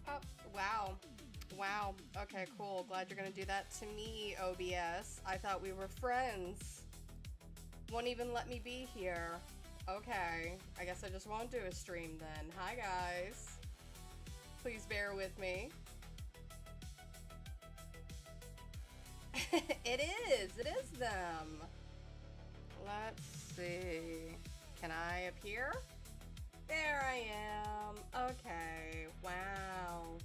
Oh, wow. Wow. Okay, cool. Glad you're gonna do that to me, OBS. I thought we were friends. Won't even let me be here. Okay. I guess I just won't do a stream then. Hi, guys. Please bear with me. It is. It is them. Let's see. Can I appear? There I am. Okay. Wow.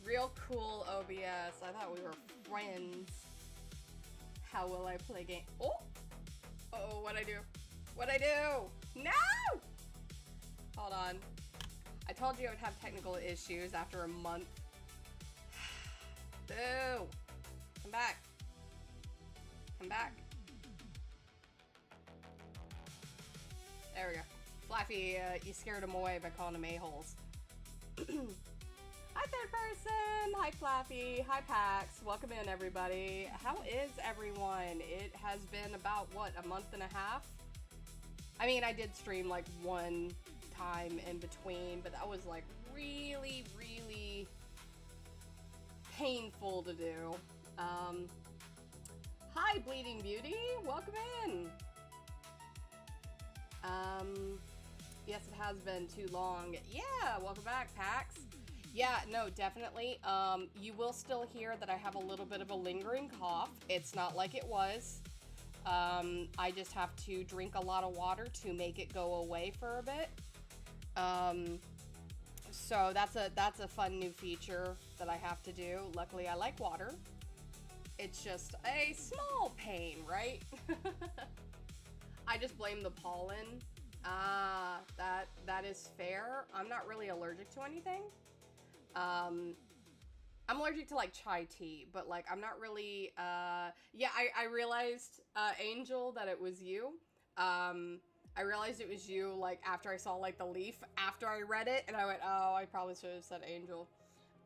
Real cool OBS. I thought we were friends. How will I play game? Oh! Uh-oh, what'd I do? What'd I do? No! Hold on. I told you I would have technical issues after a month. Boo! Come back. Come back. There we go. Flaffy, you scared him away by calling him a-holes. Hi, third person! Hi, Flaffy! Hi, Pax! Welcome in, everybody. How is everyone? It has been about, what, a month and a half? I mean, I did stream, like, one time in between, but that was, like, really, really painful to do. Hi, Bleeding Beauty! Welcome in! Yes, it has been too long. Yeah, welcome back, Pax. Yeah, no, definitely. You will still hear that I have a little bit of a lingering cough. It's not like it was. I just have to drink a lot of water to make it go away for a bit. So that's a fun new feature that I have to do. Luckily, I like water. It's just a small pain, right? I just blame the pollen. That is fair. I'm not really allergic to anything. I'm allergic to, like, chai tea, but, like, I'm not really, yeah, I realized, Angel, that it was you. I realized it was you, like, after I saw, like, the leaf, after I read it, and I went, oh, I probably should have said Angel.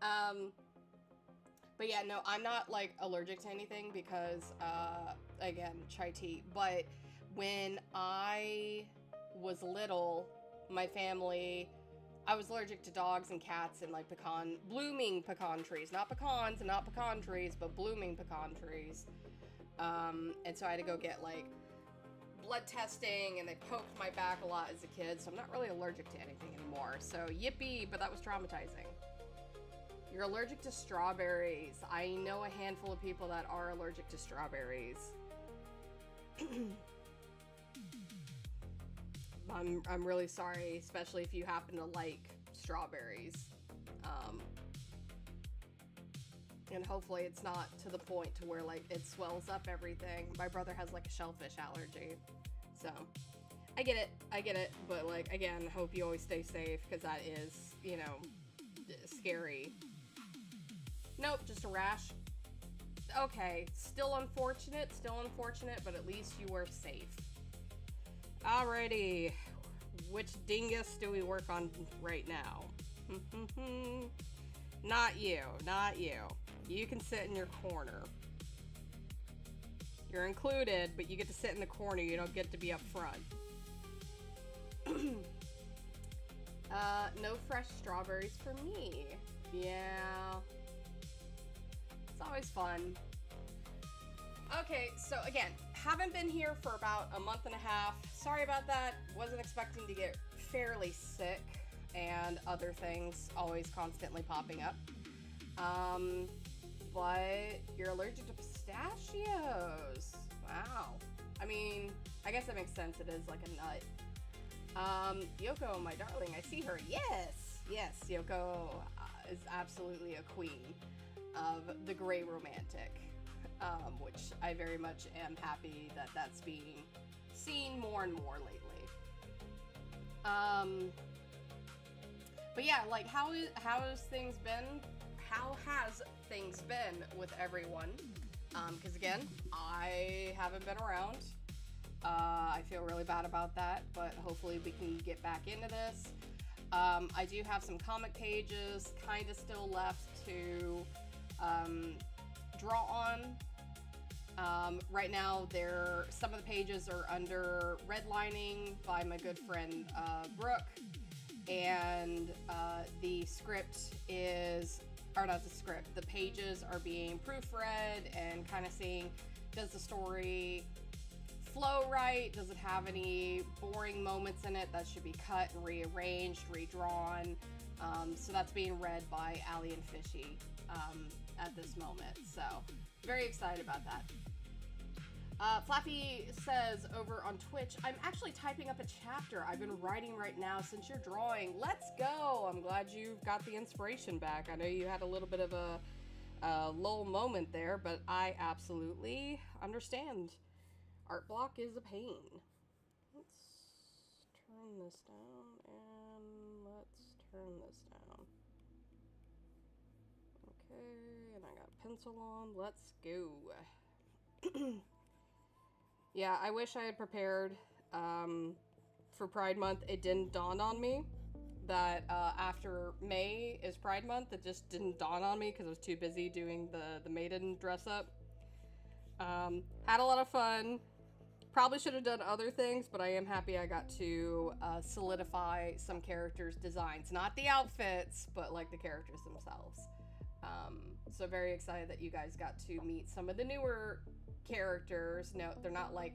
But yeah, no, I'm not, like, allergic to anything because, again, chai tea, but when I was little, my family, I was allergic to dogs and cats and, like, blooming pecan trees. Not pecans and not pecan trees, but blooming pecan trees. And so I had to go get, like, blood testing, and they poked my back a lot as a kid, so I'm not really allergic to anything anymore. So, yippee, but that was traumatizing. You're allergic to strawberries. I know a handful of people that are allergic to strawberries. I'm really sorry, especially if you happen to like strawberries. And hopefully it's not to the point to where, like, it swells up everything. My brother has, like, a shellfish allergy. So, I get it. But, like, again, hope you always stay safe, because that is, you know, scary. Nope, just a rash. Okay, still unfortunate, but at least you were safe. Alrighty, which dingus do we work on right now? Not you, not you. You can sit in your corner. You're included, but you get to sit in the corner, you don't get to be up front. No fresh strawberries for me. Yeah. It's always fun. Okay, so again, haven't been here for about a month and a half. Sorry about that. Wasn't expecting to get fairly sick and other things always constantly popping up. But you're allergic to pistachios. Wow. I mean, I guess that makes sense. It is like a nut. Yoko, my darling, I see her. Yes, yes, Yoko is absolutely a queen of the gray romantic. Which I very much am happy that that's being seen more and more lately. But yeah, like, how has things been? How has things been with everyone? Because again, I haven't been around. I feel really bad about that, but hopefully we can get back into this. I do have some comic pages kind of still left to draw on. Right now, some of the pages are under redlining by my good friend Brooke, and the script is, or not the script, the pages are being proofread and kind of seeing, does the story flow right? Does it have any boring moments in it that should be cut and rearranged, redrawn? So that's being read by Allie and Fishy at this moment. So very excited about that. Flappy says over on Twitch, I'm actually typing up a chapter I've been writing right now since you're drawing. Let's go! I'm glad you got the inspiration back. I know you had a little bit of a lull moment there, but I absolutely understand. Art block is a pain. Let's turn this down, and let's turn this down. Okay, and I got pencil on. Let's go. Yeah, I wish I had prepared for Pride Month. It didn't dawn on me that after May is Pride Month. It just didn't dawn on me because I was too busy doing the maiden dress up. Had a lot of fun. Probably should have done other things, but I am happy I got to solidify some characters' designs. Not the outfits, but like the characters themselves. So very excited that you guys got to meet some of the newer characters. No, they're not like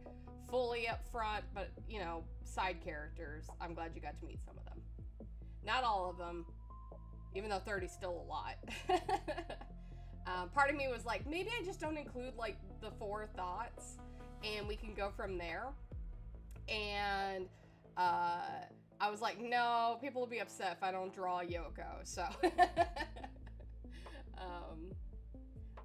fully up front, but you know, side characters. I'm glad you got to meet some of them. Not all of them, even though 30 is still a lot. Part of me was like, maybe I just don't include like the 4 thoughts and we can go from there. And I was like, no, people will be upset if I don't draw Yoko. So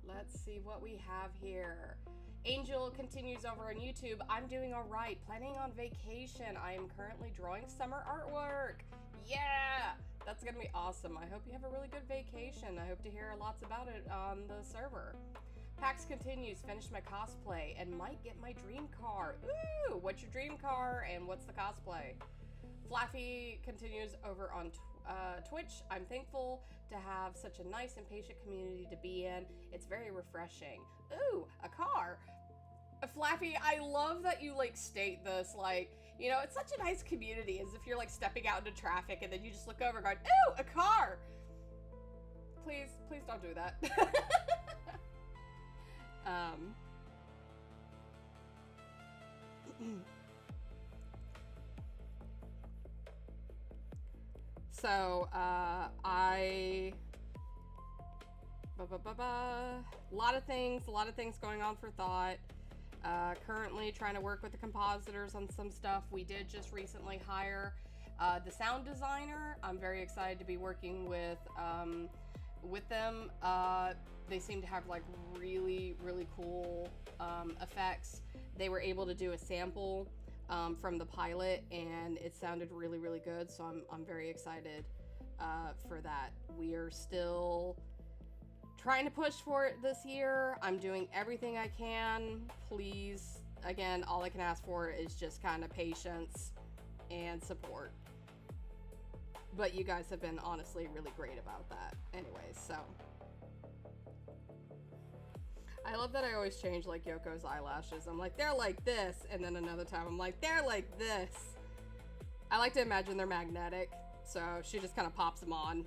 let's see what we have here. Angel continues over on YouTube. I'm doing all right. Planning on vacation. I am currently drawing summer artwork. Yeah, that's gonna be awesome. I hope you have a really good vacation. I hope to hear lots about it on the server. Pax continues. Finished my cosplay and might get my dream car. Ooh, what's your dream car and what's the cosplay? Flaffy continues over on Twitch. I'm thankful to have such a nice and patient community to be in. It's very refreshing. Ooh, a car. Flaffy, I love that you like state this, like, you know, it's such a nice community, as if you're like stepping out into traffic and then you just look over going, ooh, a car. Please don't do that. So, a lot of things going on for Thought. Currently trying to work with the compositors on some stuff. We did just recently hire the sound designer. I'm very excited to be working with them. They seem to have like really cool effects. They were able to do a sample from the pilot, and it sounded really good. So I'm very excited for that. We are still trying to push for it this year. I'm doing everything I can. Please, again, all I can ask for is just kind of patience and support. But you guys have been honestly really great about that. Anyways, so I love that I always change like Yoko's eyelashes. I'm like, they're like this, and then another time I'm like, they're like this. I like to imagine they're magnetic, so she just kind of pops them on.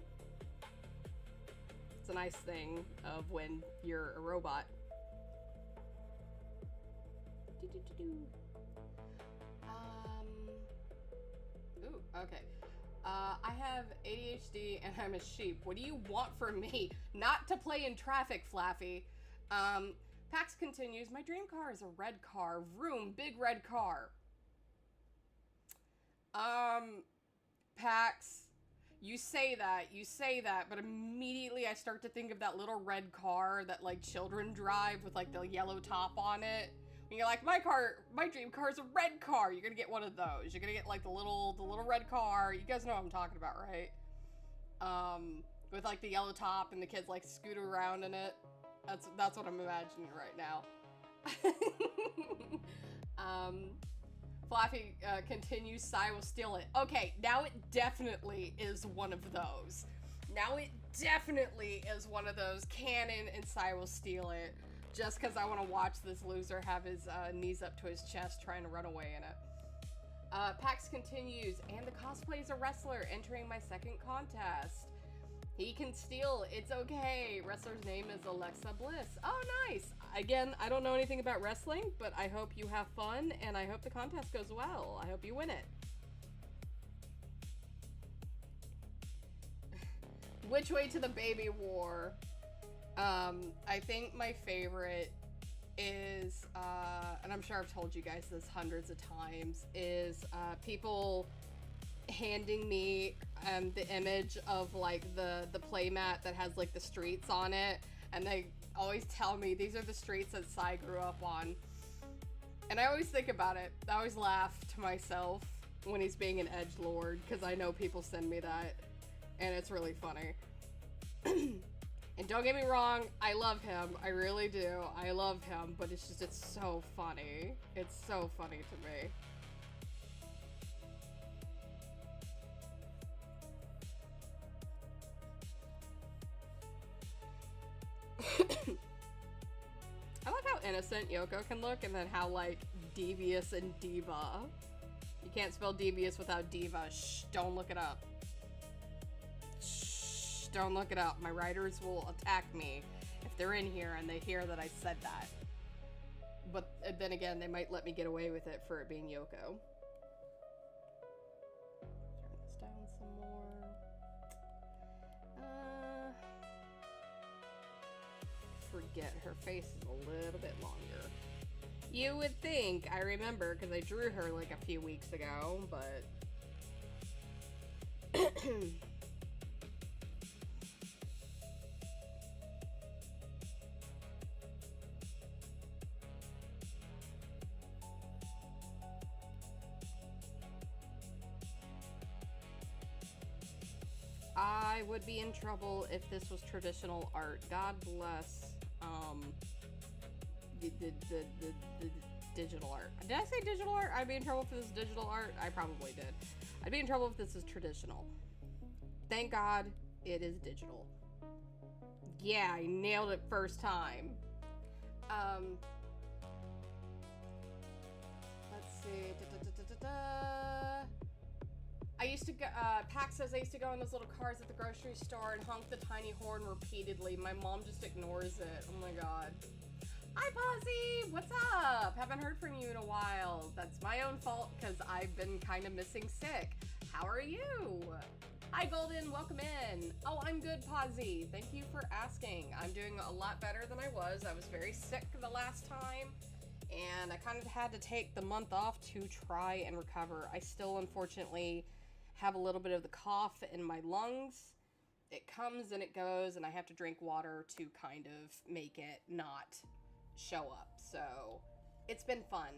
It's a nice thing of when you're a robot. Ooh, okay. I have ADHD and I'm a sheep. What do you want from me? Not to play in traffic, Flaffy. Pax continues, my dream car is a red car. Vroom, big red car. Pax, you say that, but immediately I start to think of that little red car that like children drive with like the yellow top on it. And you're like, my dream car is a red car. You're gonna get one of those. You're gonna get like the little red car. You guys know what I'm talking about, right? With like the yellow top and the kids like scoot around in it. That's what I'm imagining right now. Flaffy continues, Sai will steal it. Okay, now it definitely is one of those. Now it definitely is one of those canon and Sai will steal it. Just because I want to watch this loser have his knees up to his chest trying to run away in it. PAX continues, and the cosplay is a wrestler entering my second contest. He can steal. It's okay. Wrestler's name is Alexa Bliss. Oh, nice. Again, I don't know anything about wrestling, but I hope you have fun, and I hope the contest goes well. I hope you win it. Which way to the baby war? I think my favorite is, and I'm sure I've told you guys this hundreds of times, is people handing me the image of like the playmat that has like the streets on it, and they always tell me these are the streets that Sai grew up on. And I always think about it. I always laugh to myself when he's being an edgelord, because I know people send me that, and it's really funny. And don't get me wrong, I love him. I really do. I love him, but it's just, it's so funny. It's so funny to me. I love how innocent Yoko can look, and then how, like, devious and diva. You can't spell devious without diva. Shh, don't look it up. Don't look it up. My writers will attack me if they're in here and they hear that I said that. But then again, they might let me get away with it for it being Yoko. Turn this down some more. Forget her face is a little bit longer. You would think, I remember, because I drew her like a few weeks ago, but... I would be in trouble if this was traditional art. God bless the digital art. Did I say digital art? I'd be in trouble if this is digital art? I probably did. I'd be in trouble if this is traditional. Thank God it is digital. Yeah, I nailed it first time. Let's see. I used to go, Pax says I used to go in those little cars at the grocery store and honk the tiny horn repeatedly. My mom just ignores it. Oh my god. Hi, Posy! What's up? Haven't heard from you in a while. That's my own fault because I've been kind of missing sick. How are you? Hi, Golden. Welcome in. Oh, I'm good, Posy. Thank you for asking. I'm doing a lot better than I was. I was very sick the last time, and I kind of had to take the month off to try and recover. I still, unfortunately, have a little bit of the cough in my lungs. It comes and it goes, and I have to drink water to kind of make it not show up. So it's been fun.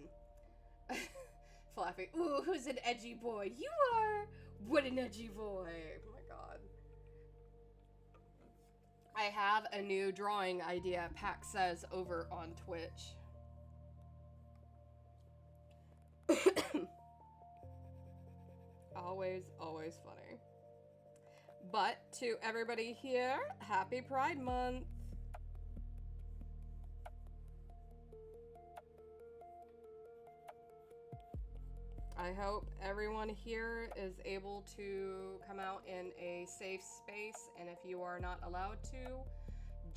Fluffy. Ooh, who's an edgy boy? You are! What an edgy boy. Oh my god. I have a new drawing idea, Pax says over on Twitch. Always, always funny. But to everybody here, happy Pride Month. I hope everyone here is able to come out in a safe space, and if you are not allowed to,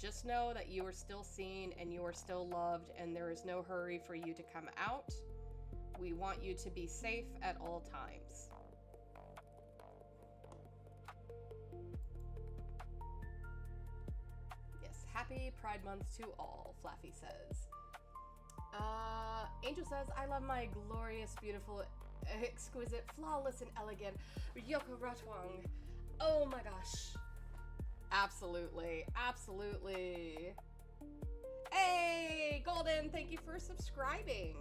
just know that you are still seen and you are still loved, and there is no hurry for you to come out. We want you to be safe at all times. Yes, happy Pride Month to all, Flaffy says. Angel says, I love my glorious, beautiful, exquisite, flawless, and elegant Yoko Ratwang. Oh my gosh. Absolutely. Absolutely. Hey, Golden, thank you for subscribing.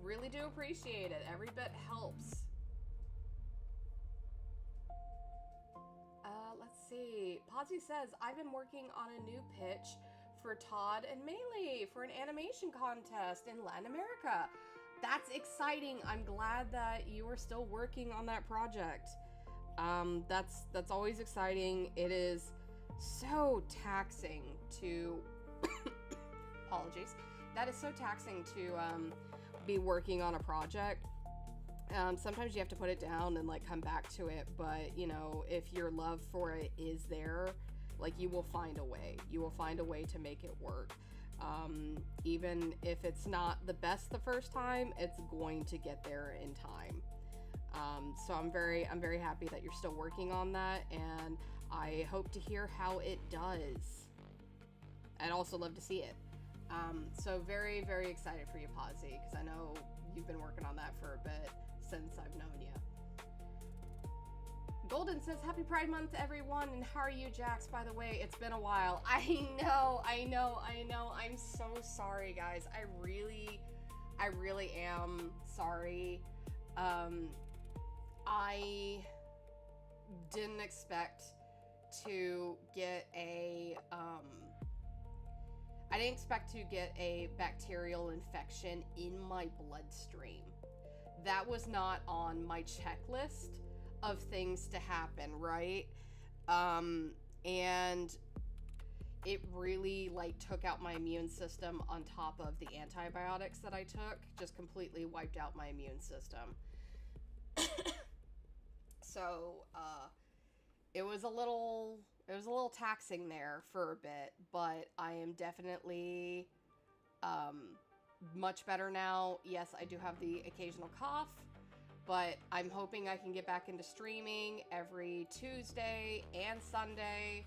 Really do appreciate it. Every bit helps. Let's see. Posy says, I've been working on a new pitch for Todd and Melee for an animation contest in Latin America. That's exciting. I'm glad that you are still working on that project. That's always exciting. It is so taxing to apologies. That is so taxing to be working on a project, sometimes you have to put it down and like come back to it. But you know, if your love for it is there, like you will find a way. You will find a way to make it work. Even if it's not the best the first time, it's going to get there in time. So I'm very happy that you're still working on that, and I hope to hear how it does. I'd also love to see it. So very, very excited for you, Posy, because I know you've been working on that for a bit since I've known you. Golden says, Happy Pride Month, everyone, and how are you, Jax, by the way? It's been a while. I know. I'm so sorry, guys. I really am sorry. I didn't expect to get a bacterial infection in my bloodstream. That was not on my checklist of things to happen, right? And it really like took out my immune system on top of the antibiotics that I took, just completely wiped out my immune system. So, it was a little taxing there for a bit, but I am definitely, much better now. Yes, I do have the occasional cough, but I'm hoping I can get back into streaming every Tuesday and Sunday,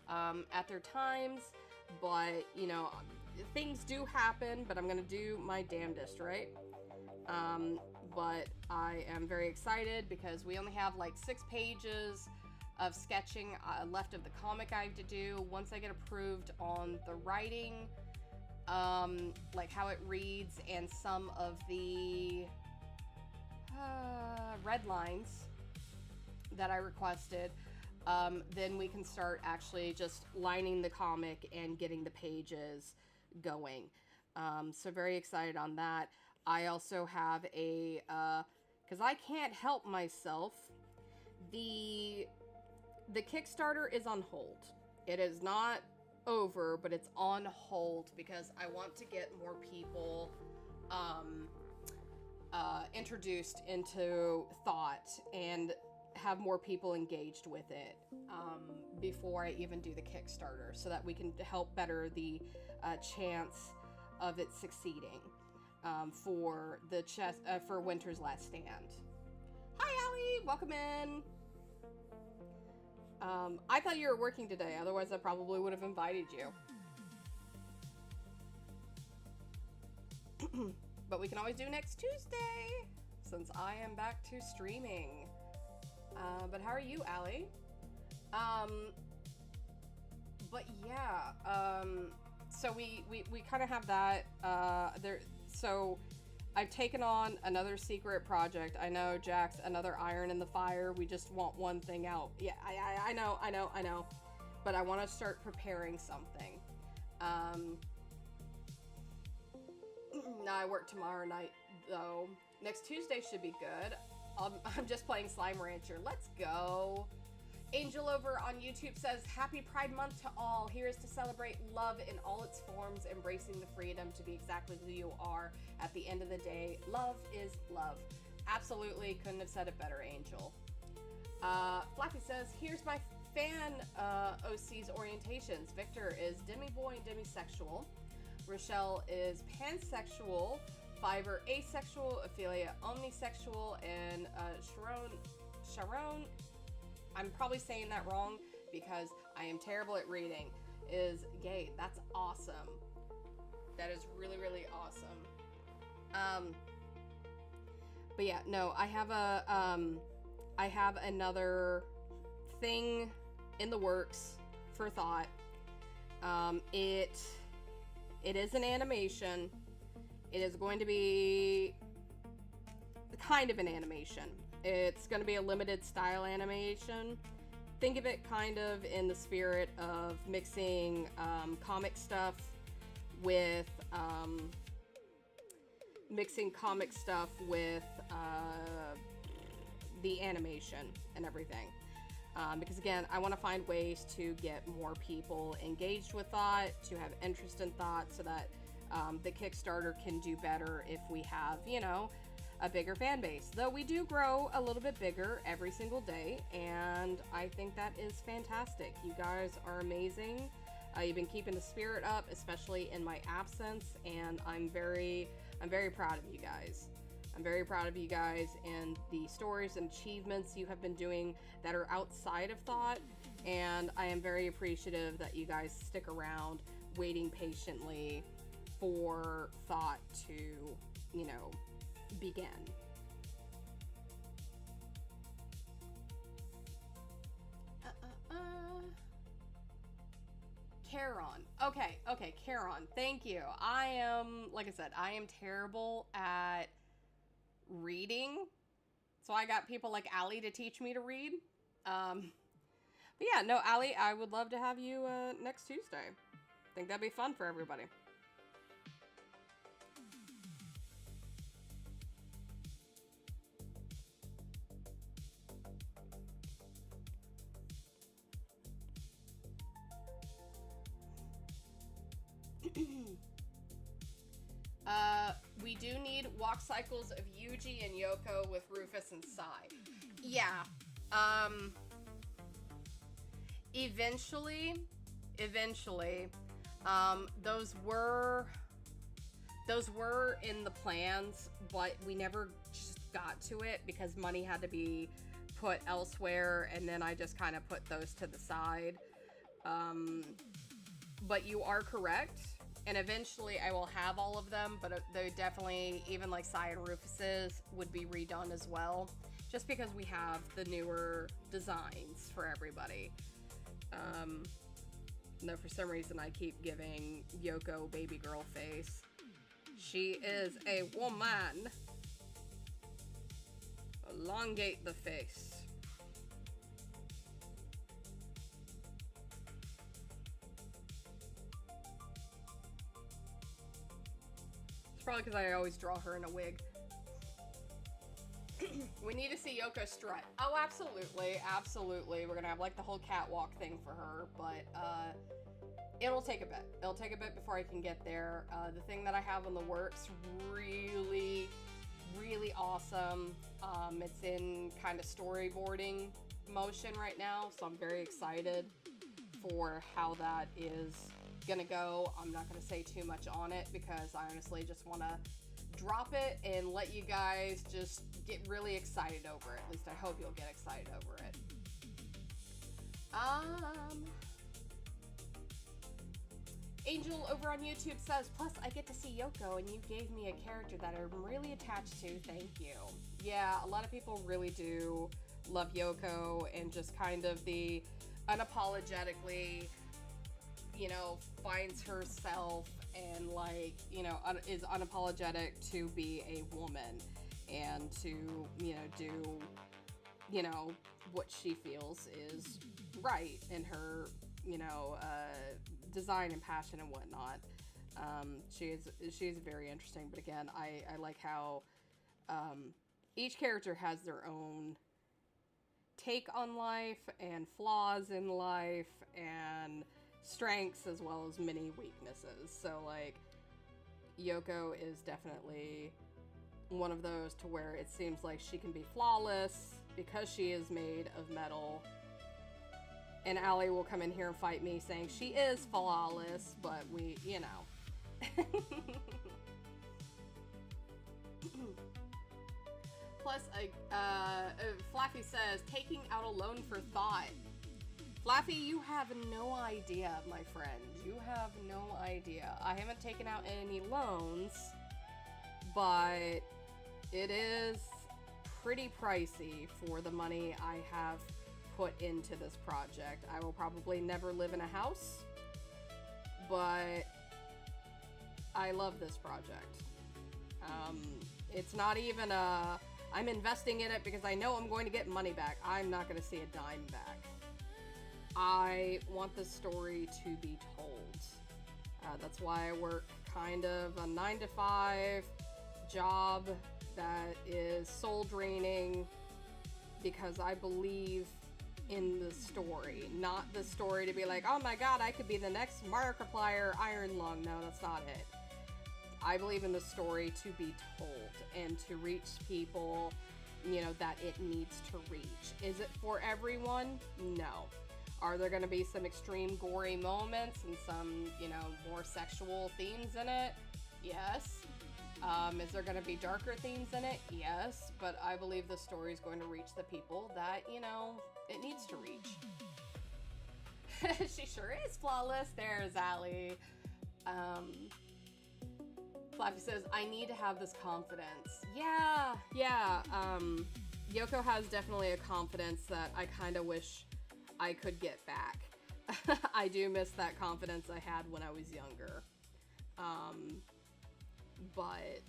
at their times. But, you know, things do happen, but I'm gonna do my damnedest, right? But I am very excited because we only have like 6 pages of sketching left of the comic I have to do. Once I get approved on the writing, like how it reads and some of the red lines that I requested, then we can start actually just lining the comic and getting the pages going. So very excited on that. I also have a, because I can't help myself, the Kickstarter is on hold. It is not over, but it's on hold because I want to get more people introduced into thought and have more people engaged with it before I even do the Kickstarter, so that we can help better the chance of it succeeding for the for Winter's Last Stand. Hi, Allie! Welcome in! I thought you were working today, otherwise I probably would have invited you. But we can always do next Tuesday, since I am back to streaming. But how are you, Allie? But yeah, so we kind of have that, so I've taken on another secret project. I know, Jax, another iron in the fire. We just want one thing out. Yeah, I know. But I want to start preparing something. Now I work tomorrow night, though. Next Tuesday should be good. I'm just playing Slime Rancher. Let's go. Angel over on YouTube says, Happy Pride Month to all. Here is to celebrate love in all its forms, embracing the freedom to be exactly who you are. At the end of the day, love is love. Absolutely, couldn't have said it better, Angel. Flappy says, here's my fan OC's orientations. Victor is demi-boy and demisexual. Rochelle is pansexual. Fiverr asexual. Ophelia omnisexual. And Sharon, I'm probably saying that wrong because I am terrible at reading, is gay. That's awesome. That is really, really awesome. But yeah, no, I have another thing in the works for thought. It is an animation. It is going to be kind of an animation. It's going to be a limited style animation. Think of it kind of in the spirit of mixing comic stuff with the animation and everything. Because again, I want to find ways to get more people engaged with thought, to have interest in thought, so that the Kickstarter can do better if we have, you know, a bigger fan base. Though we do grow a little bit bigger every single day, and I think that is fantastic. You guys are amazing. You've been keeping the spirit up, especially in my absence, and I'm very proud of you guys. I'm very proud of you guys and the stories and achievements you have been doing that are outside of Thought, and I am very appreciative that you guys stick around waiting patiently for Thought to, you know, begin. Charon. Okay, Charon. Thank you. I am, like I said, I am terrible at reading. So I got people like Allie to teach me to read. But yeah, no, Allie, I would love to have you next Tuesday. I think that'd be fun for everybody. We do need walk cycles of Yuji and Yoko with Rufus and Sai. Yeah. Eventually, those were in the plans, but we never just got to it because money had to be put elsewhere, and then I just kind of put those to the side. But you are correct. And eventually I will have all of them, but they definitely, even like Sai and Rufus's, would be redone as well. Just because we have the newer designs for everybody. No, for some reason I keep giving Yoko baby girl face. She is a woman. Elongate the face. Probably because I always draw her in a wig. We need to see Yoko strut. Oh, absolutely, absolutely. We're gonna have like the whole catwalk thing for her, but it'll take a bit. It'll take a bit before I can get there. The thing that I have in the works, really, really awesome. It's in kind of storyboarding motion right now, so I'm very excited for how that is gonna go. I'm not gonna say too much on it because I honestly just want to drop it and let you guys just get really excited over it. At least I hope you'll get excited over it. Angel over on YouTube says, plus I get to see Yoko and you gave me a character that I'm really attached to. Thank you. Yeah, a lot of people really do love Yoko and just kind of the unapologetically, you know, finds herself and like, you know, is unapologetic to be a woman and to, you know, do, you know, what she feels is right in her, you know, design and passion and whatnot. She's very interesting, but again, I like how each character has their own take on life and flaws in life and strengths as well as many weaknesses. So like Yoko is definitely one of those to where it seems like she can be flawless because she is made of metal, and Allie will come in here and fight me saying she is flawless, but we, you know. Plus Flaffy says taking out a loan for Thought. Flaffy, you have no idea, my friend. You have no idea. I haven't taken out any loans, but it is pretty pricey for the money I have put into this project. I will probably never live in a house, but I love this project. It's not even a, I'm investing in it because I know I'm going to get money back. I'm not going to see a dime back. I want the story to be told. That's why I work kind of a 9-to-5 job that is soul draining because I believe in the story, not the story to be like, oh my god, I could be the next Markiplier Iron Lung. No, that's not it. I believe in the story to be told and to reach people, you know, that it needs to reach. Is it for everyone? No. Are there going to be some extreme gory moments and some, you know, more sexual themes in it? Yes. Is there going to be darker themes in it? Yes. But I believe the story is going to reach the people that, you know, it needs to reach. She sure is flawless. There's Allie. Flappy says, I need to have this confidence. Yeah. Yoko has definitely a confidence that I kind of wish I could get back. I do miss that confidence I had when I was younger. But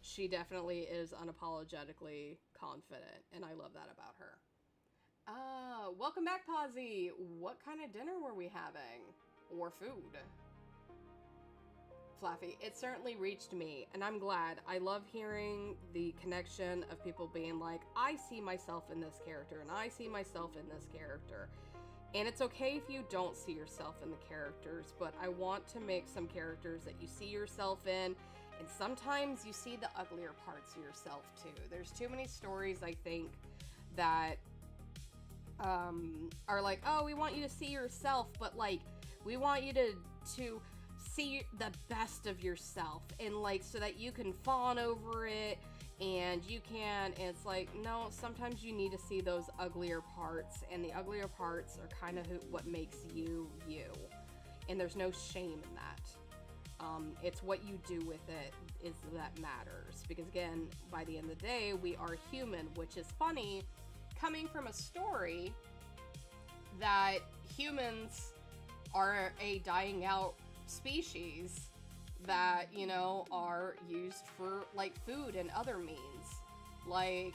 she definitely is unapologetically confident, and I love that about her. Welcome back, Pawsy. What kind of dinner were we having? Or food? Fluffy, it certainly reached me, and I'm glad. I love hearing the connection of people being like, I see myself in this character, and I see myself in this character. And it's okay if you don't see yourself in the characters, but I want to make some characters that you see yourself in, and sometimes you see the uglier parts of yourself too. There's too many stories, I think, that are like, oh, we want you to see yourself, but like, we want you to see the best of yourself, and like, so that you can fawn over it, and you can, and it's like, no, sometimes you need to see those uglier parts, and the uglier parts are kind of what makes you, you. And there's no shame in that. It's what you do with it is that matters. Because again, by the end of the day, we are human, which is funny, coming from a story that humans are a dying out species that, you know, are used for like food and other means. Like,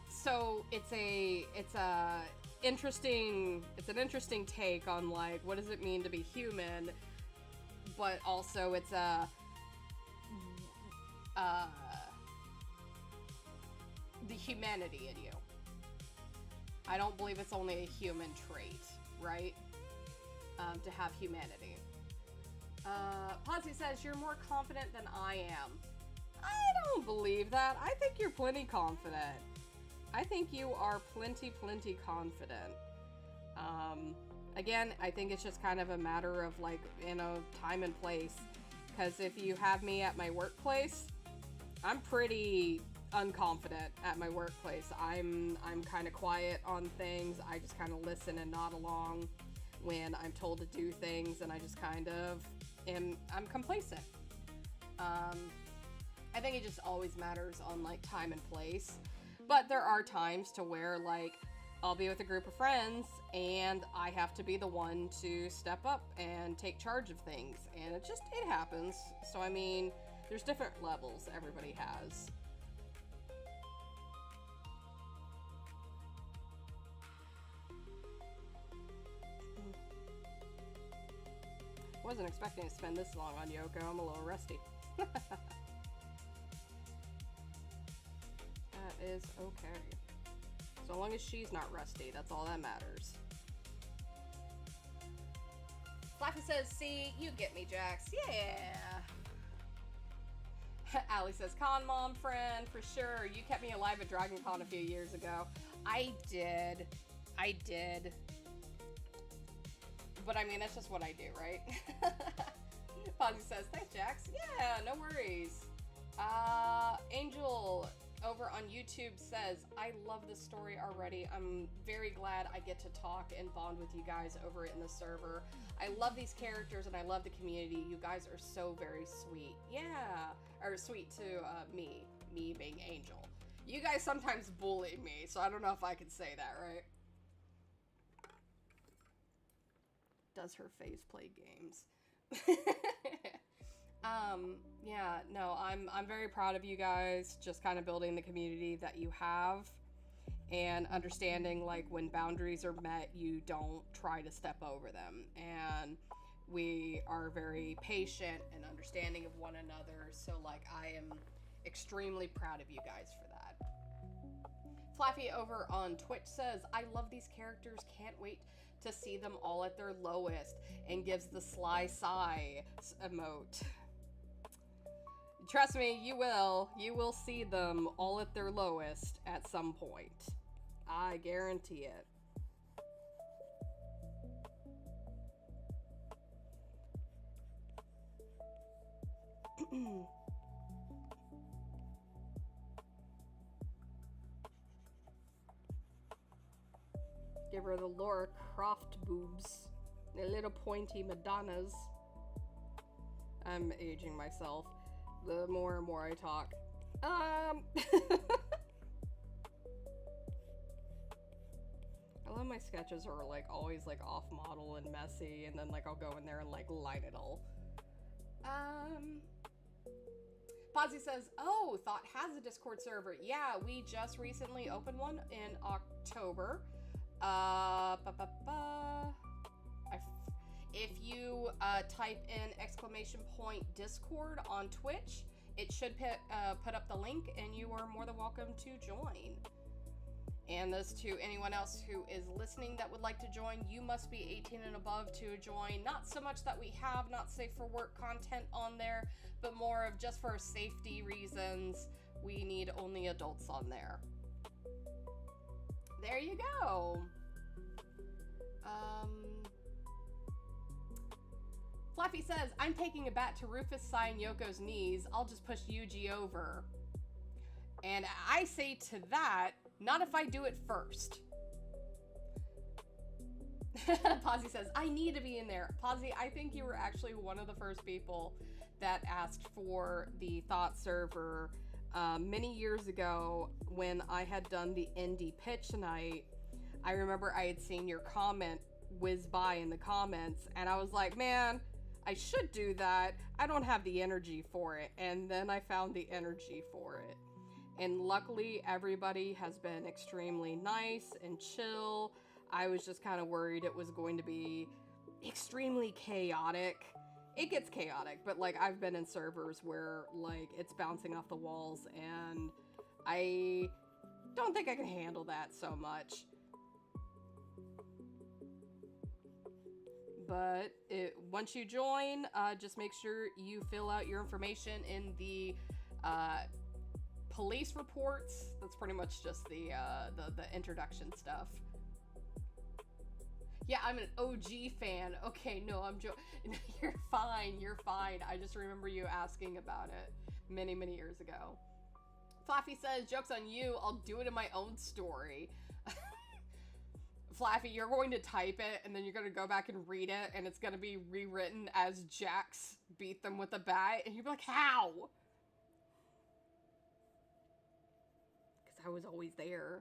so it's an interesting take on like, what does it mean to be human? But also it's the humanity in you. I don't believe it's only a human trait, right? To have humanity. Posy says, you're more confident than I am. I don't believe that. I think you're plenty confident. I think you are plenty confident. Again, I think it's just kind of a matter of like, you know, time and place. Because if you have me at my workplace, I'm pretty unconfident at my workplace. I'm kind of quiet on things. I just kind of listen and nod along when I'm told to do things, and I just kind of I'm complacent. I think it just always matters on like time and place. But there are times to where like I'll be with a group of friends and I have to be the one to step up and take charge of things, and it happens. So I mean, there's different levels everybody has. Wasn't expecting to spend this long on Yoko. I'm a little rusty. That is okay. So long as she's not rusty, that's all that matters. Flaffy says, see, you get me, Jax. Yeah. Allie says, con mom friend, for sure. You kept me alive at Dragon Con a few years ago. I did. But I mean, that's just what I do, right? Posy says, thanks, Jax. Yeah, no worries. Angel over on YouTube says, I love this story already. I'm very glad I get to talk and bond with you guys over in the server. I love these characters and I love the community. You guys are so very sweet. Yeah. Or sweet to me being Angel. You guys sometimes bully me, so I don't know if I can say that, right? Does her phase play games? Yeah, no, I'm very proud of you guys, just kind of building the community that you have and understanding like when boundaries are met, you don't try to step over them, and we are very patient and understanding of one another. So like, I am extremely proud of you guys for that. Flaffy over on Twitch says, I love these characters, can't wait to see them all at their lowest, and gives the sly sigh emote. Trust me, you will. You will see them all at their lowest at some point. I guarantee it. Give her the Laura Croft boobs. The little pointy Madonnas. I'm aging myself the more and more I talk. I love my sketches are like always like off model and messy, and then like I'll go in there and like line it all. Posy says, oh, Thought has a Discord server. Yeah, we just recently opened one in October. If you type in !Discord on Twitch, it should put up the link, and you are more than welcome to join. And this to anyone else who is listening that would like to join, you must be 18 and above to join. Not so much that we have not safe for work content on there, but more of just for safety reasons, we need only adults on there. There you go. Fluffy says, I'm taking a bat to Rufus sign Yoko's knees. I'll just push Yuji over. And I say to that, not if I do it first. Posy says, I need to be in there. Posy, I think you were actually one of the first people that asked for the Thought server many years ago when I had done the indie pitch night. I remember I had seen your comment whiz by in the comments, and I was like, man, I should do that. I don't have the energy for it. And then I found the energy for it. And luckily, everybody has been extremely nice and chill. I was just kind of worried it was going to be extremely chaotic. It gets chaotic, but like I've been in servers where like it's bouncing off the walls, and I don't think I can handle that so much. But once you join, just make sure you fill out your information in the police reports. That's pretty much just the introduction stuff. Yeah, I'm an OG fan. Okay, no, I'm joking. You're fine, you're fine. I just remember you asking about it many, many years ago. Flaffy says, joke's on you, I'll do it in my own story. Flaffy, you're going to type it, and then you're going to go back and read it, and it's going to be rewritten as Jax beat them with a bat, and you'll be like, how? Because I was always there.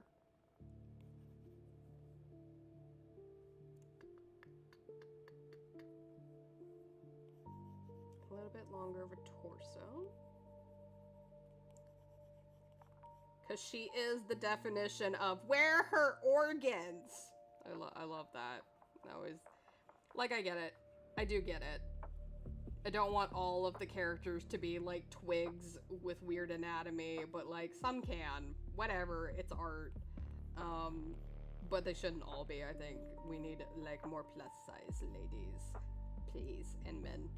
A little bit longer of a torso. Because she is the definition of where her organs. I love that. I always, like, I get it. I do get it. I don't want all of the characters to be like twigs with weird anatomy, but like some can. Whatever, it's art. But they shouldn't all be. I think we need like more plus size ladies, please, and men.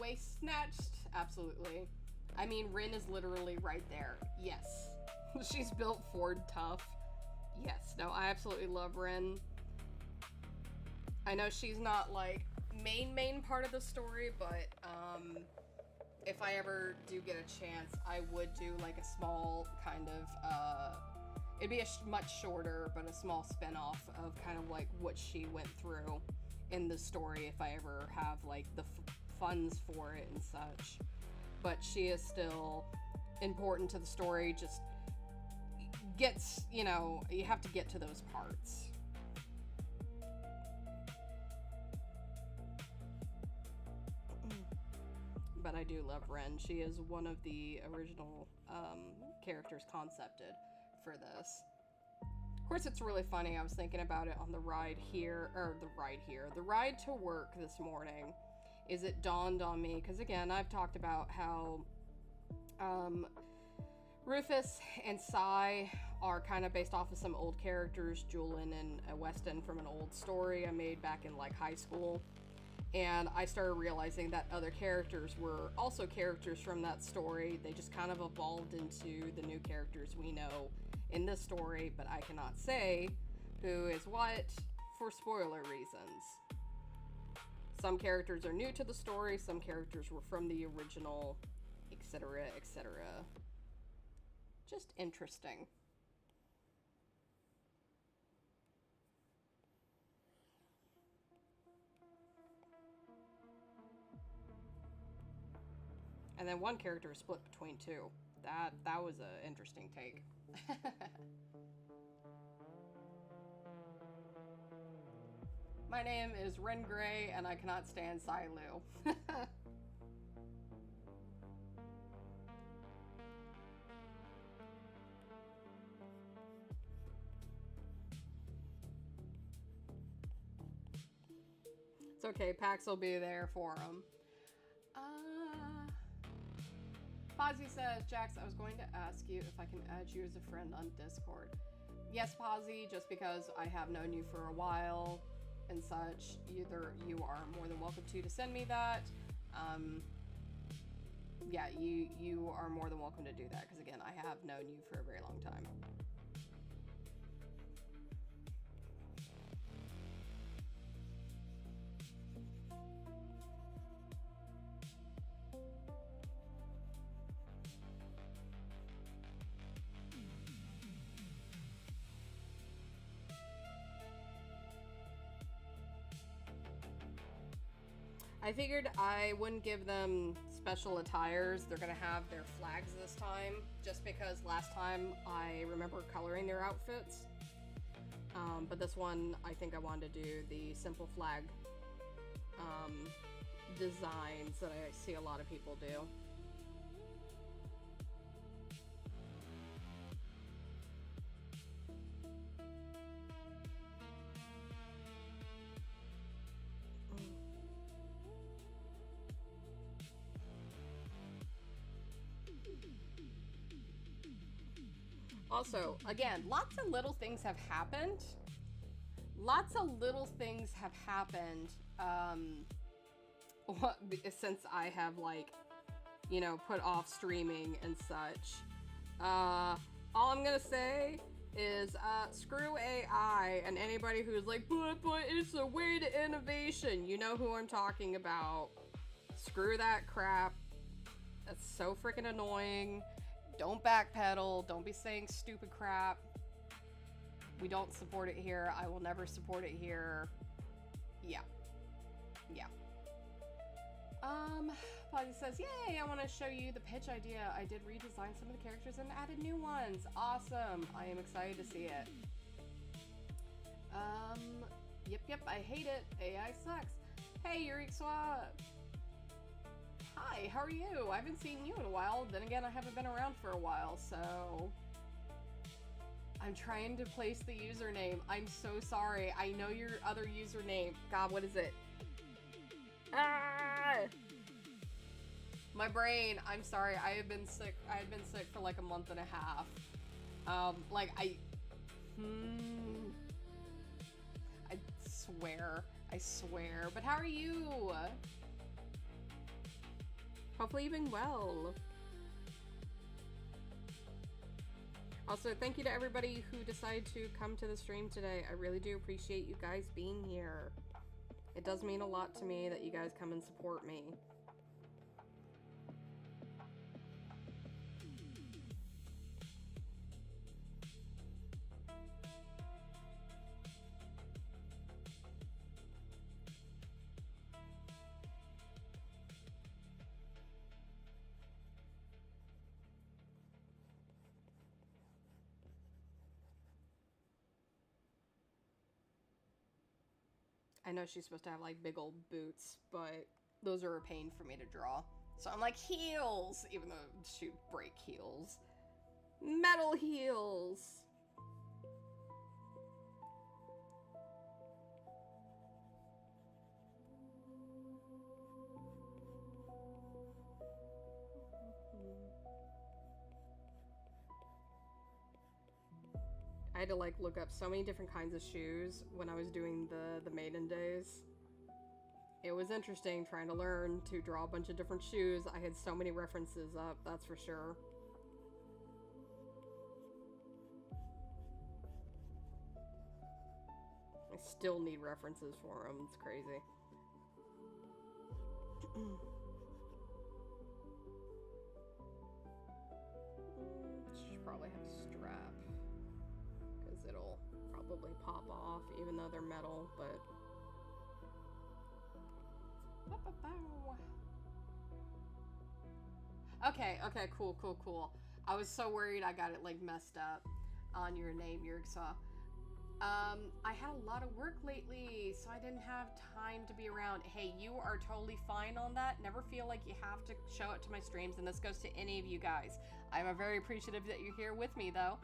Waist snatched? Absolutely. I mean, Rin is literally right there. Yes. She's built Ford tough. Yes. No, I absolutely love Rin. I know she's not, like, main part of the story, but, if I ever do get a chance, I would do, like, a small kind of, it'd be a much shorter, but a small spin-off of kind of, like, what she went through in the story if I ever have, like, the funds for it and such. But she is still important to the story, just gets, you know, you have to get to those parts. But I do love Ren. She is one of the original characters concepted for this. course, it's really funny. I was thinking about it on the ride here, the ride to work this morning. Is it dawned on me, because again, I've talked about how Rufus and Cy are kind of based off of some old characters, Julian and Weston, from an old story I made back in like high school. And I started realizing that other characters were also characters from that story. They just kind of evolved into the new characters we know in this story, but I cannot say who is what for spoiler reasons. Some characters are new to the story, some characters were from the original, etc., etc. Just interesting. And then one character is split between two. That was an interesting take. My name is Ren Gray, and I cannot stand Cy Lu. It's okay, Pax will be there for him. Posy says, Jax, I was going to ask you if I can add you as a friend on Discord. Yes, Posy, just because I have known you for a while and such, either you are more than welcome to send me that. Yeah, you are more than welcome to do that, because again, I have known you for a very long time. I figured I wouldn't give them special attires. They're gonna have their flags this time, just because last time I remember coloring their outfits. But this one, I think I wanted to do the simple flag designs that I see a lot of people do. Also, again, lots of little things have happened. Lots of little things have happened since I have, like, you know, put off streaming and such. All I'm gonna say is screw AI and anybody who's like, but it's a way to innovation. You know who I'm talking about. Screw that crap. That's so freaking annoying. Don't backpedal. Don't be saying stupid crap. We don't support it here. I will never support it here. Yeah. Yeah. Potty says, yay, I want to show you the pitch idea. I did redesign some of the characters and added new ones. Awesome. I am excited to see it. Yep, I hate it. AI sucks. Hey, Yurik Swap. Hi, how are you? I haven't seen you in a while. Then again, I haven't been around for a while, so... I'm trying to place the username. I'm so sorry. I know your other username. God, what is it? Ah! My brain. I'm sorry. I have been sick. I had been sick for like a month and a half. I swear. I swear. But how are you? Hopefully you've been well. Also, thank you to everybody who decided to come to the stream today. I really do appreciate you guys being here. It does mean a lot to me that you guys come and support me. I know she's supposed to have like big old boots, but those are a pain for me to draw. So I'm like, heels, even though she'd break heels. Metal heels. I had to like look up so many different kinds of shoes when I was doing the maiden days. It was interesting trying to learn to draw a bunch of different shoes. I had so many references up, that's for sure. I still need references for them. It's crazy. Should probably have a strap, because it'll probably pop off even though they're metal, but... Okay, cool. I was so worried I got it like messed up on your name, Yurgsaw. I had a lot of work lately, so I didn't have time to be around. Hey, you are totally fine on that. Never feel like you have to show up to my streams, and this goes to any of you guys. I'm very appreciative that you're here with me, though,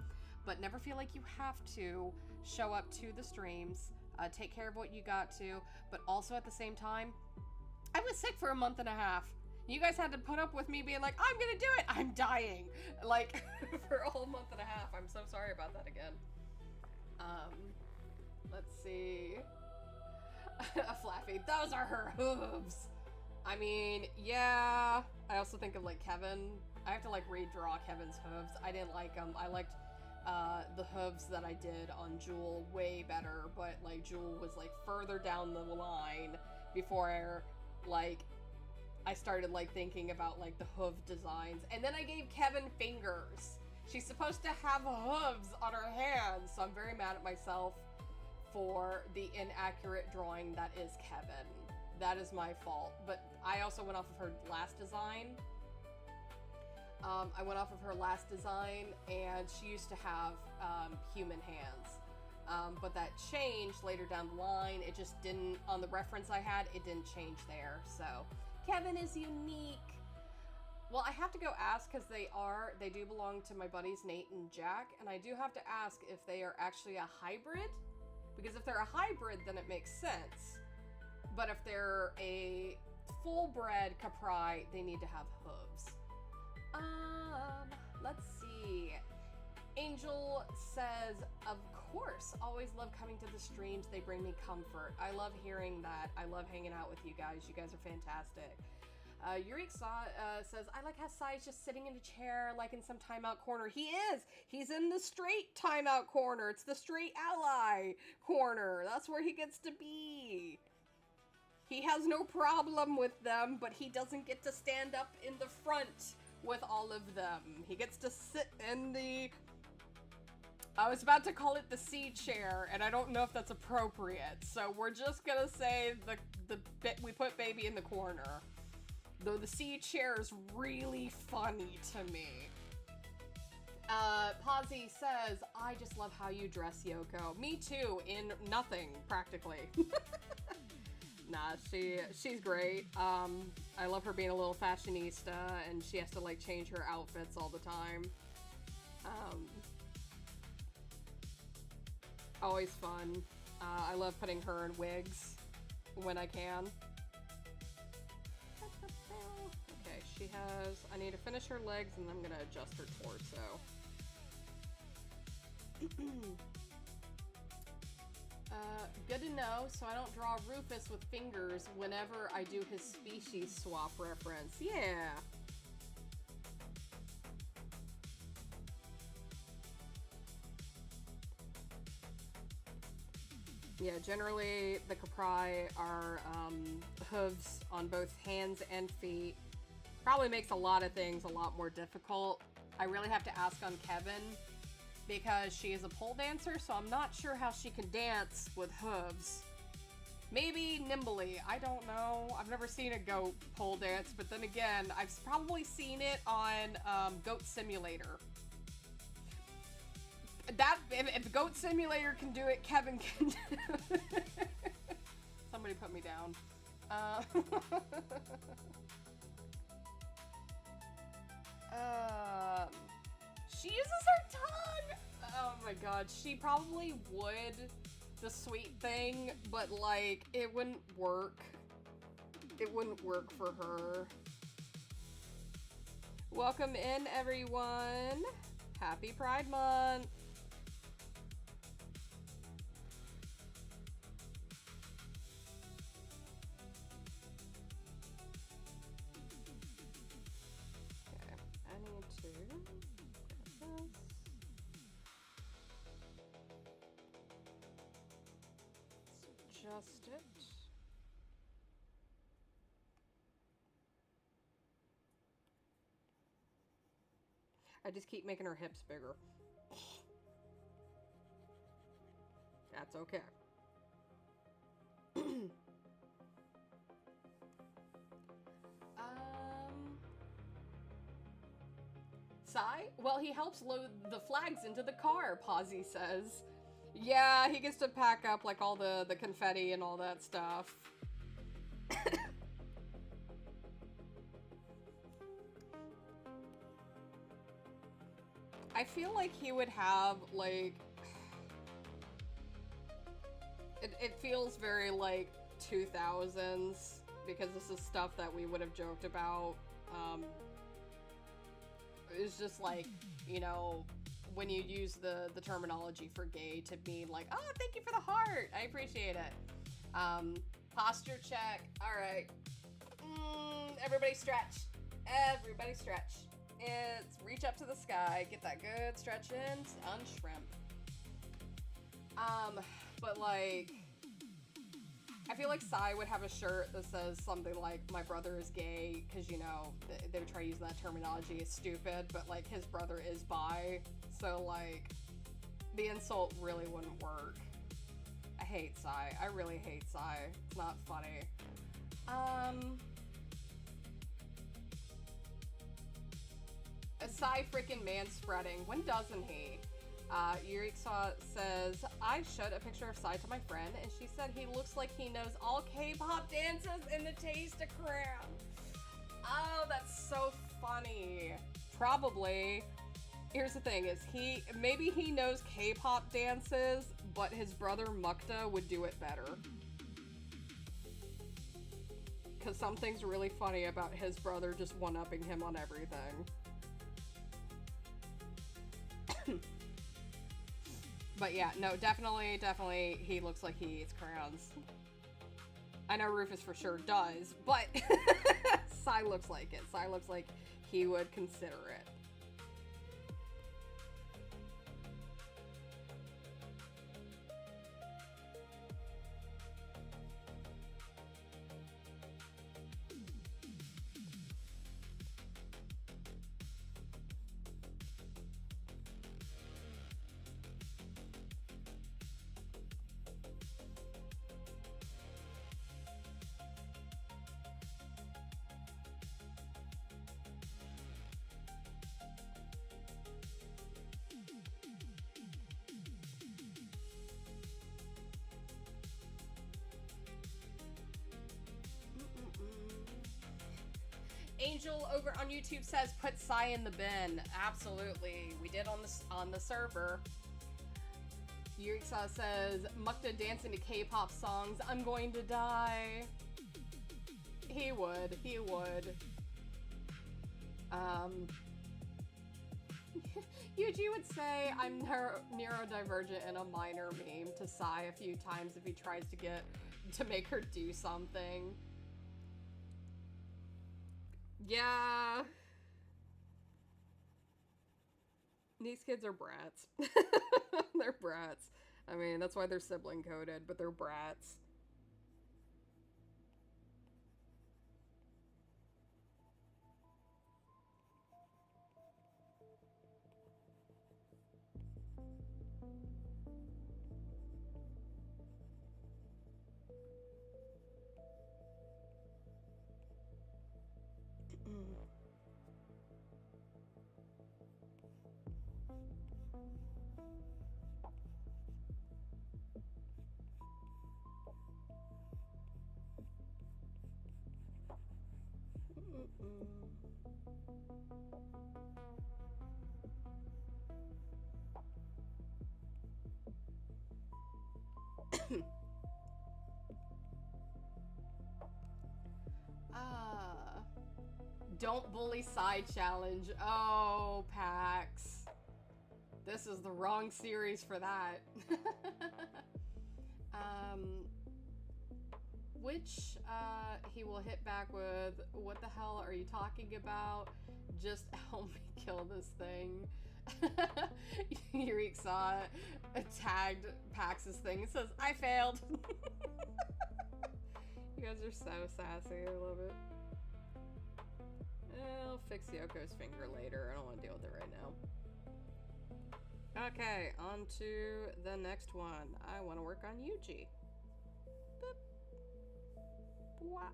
but never feel like you have to show up to the streams. Take care of what you got to, but also at the same time, I was sick for a month and a half. You guys had to put up with me being like, I'm gonna do it. I'm dying. Like, for a whole month and a half. I'm so sorry about that again. Let's see. A Flaffy. Those are her hooves. I mean, yeah. I also think of like Kevin. I have to like redraw Kevin's hooves. I didn't like them. I liked the hooves that I did on Jewel way better, but like Jewel was like further down the line before like I started like thinking about like the hoof designs. And then I gave Kevin fingers. She's supposed to have hooves on her hands, so I'm very mad at myself for the inaccurate drawing that is Kevin. That is my fault. But I also went off of her last design. And she used to have human hands. But that changed later down the line. It just didn't, on the reference I had, it didn't change there. So, Kevin is unique. Well, I have to go ask, because they do belong to my buddies Nate and Jack, and I do have to ask if they are actually a hybrid, because if they're a hybrid, then it makes sense. But if they're a full-bred Capri, they need to have hooves. Let's see. Angel says, of course, always love coming to the streams. They bring me comfort. I love hearing that. I love hanging out with you guys. You guys are fantastic. Yurik says, I like how Sai's just sitting in a chair, like in some timeout corner. He is! He's in the straight timeout corner. It's the straight ally corner. That's where he gets to be. He has no problem with them, but he doesn't get to stand up in the front with all of them. He gets to sit in the... I was about to call it the C chair, and I don't know if that's appropriate. So we're just gonna say we put baby in the corner. Though the C chair is really funny to me. Posy says, I just love how you dress, Yoko. Me too, in nothing, practically. Nah, she's great. I love her being a little fashionista, and she has to like change her outfits all the time. Always fun. I love putting her in wigs when I can. Okay, she has... I need to finish her legs, and I'm gonna adjust her torso. Good to know, so I don't draw Rufus with fingers whenever I do his species swap reference. Yeah! Yeah, generally the Capri are hooves on both hands and feet. Probably makes a lot of things a lot more difficult. I really have to ask on Kevin because she is a pole dancer, so I'm not sure how she can dance with hooves. Maybe nimbly, I don't know. I've never seen a goat pole dance, but then again, I've probably seen it on Goat Simulator. If Goat Simulator can do it, Kevin can do it. Somebody put me down. She uses her tongue! Oh my god, she probably would, the sweet thing, but like, it wouldn't work. It wouldn't work for her. Welcome in, everyone. Happy Pride Month. adjust it. I just keep making her hips bigger. That's okay. Sai? Well, he helps load the flags into the car, Posy says. Yeah, he gets to pack up, like, all the confetti and all that stuff. I feel like he would have, like... It feels very, like, 2000s, because this is stuff that we would have joked about. It's just like, you know, when you use the terminology for gay to mean like, oh, thank you for the heart, I appreciate it. Posture check. All right. Everybody stretch. Everybody stretch. It's reach up to the sky, get that good stretch in, unshrimp. But like, I feel like Sai would have a shirt that says something like, my brother is gay, because, you know, they would try to use that terminology, it's stupid, but, like, his brother is bi, so, like, the insult really wouldn't work. I hate Sai. I really hate Sai. It's not funny. A Sai freaking man-spreading. When doesn't he? Yuriksa says, I showed a picture of Sai to my friend, and she said he looks like he knows all K-pop dances in the T.H.O.T. Oh, that's so funny. Probably. Here's the thing, is maybe he knows K-pop dances, but his brother Mukta would do it better. Because something's really funny about his brother just one-upping him on everything. But yeah, no, definitely, he looks like he eats crayons. I know Rufus for sure does, but Sai looks like it. Sai looks like he would consider it. Angel over on YouTube says, put Sai in the bin. Absolutely. We did on the server. Yuriksa says, Mukta dancing to K-pop songs. I'm going to die. He would. He would. Yuji would say, I'm neurodivergent in a minor meme to Sai a few times if he tries to make her do something. Yeah. These kids are brats. They're brats. I mean, that's why they're sibling coded, but they're brats. Don't bully Sai challenge. Oh, Pax. This is the wrong series for that. Which, he will hit back with, what the hell are you talking about? Just help me kill this thing. Eureka tagged Pax's thing and says, I failed. guys are so sassy. I love it. I'll fix Yoko's finger later. I don't want to deal with it right now. Okay, on to the next one. I want to work on Yuji. Boop. Bwah.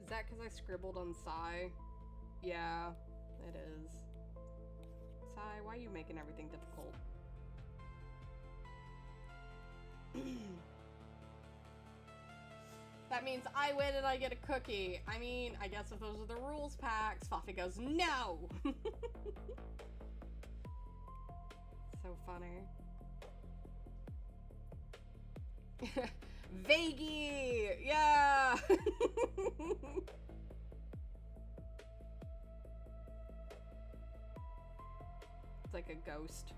Is that because I scribbled on Sai? Yeah, it is. Sai, why are you making everything difficult? That means I win and I get a cookie. I mean, I guess if those are the rules, Pax. Fluffy goes, no! So funny. Vaggie! Yeah! It's like a ghost.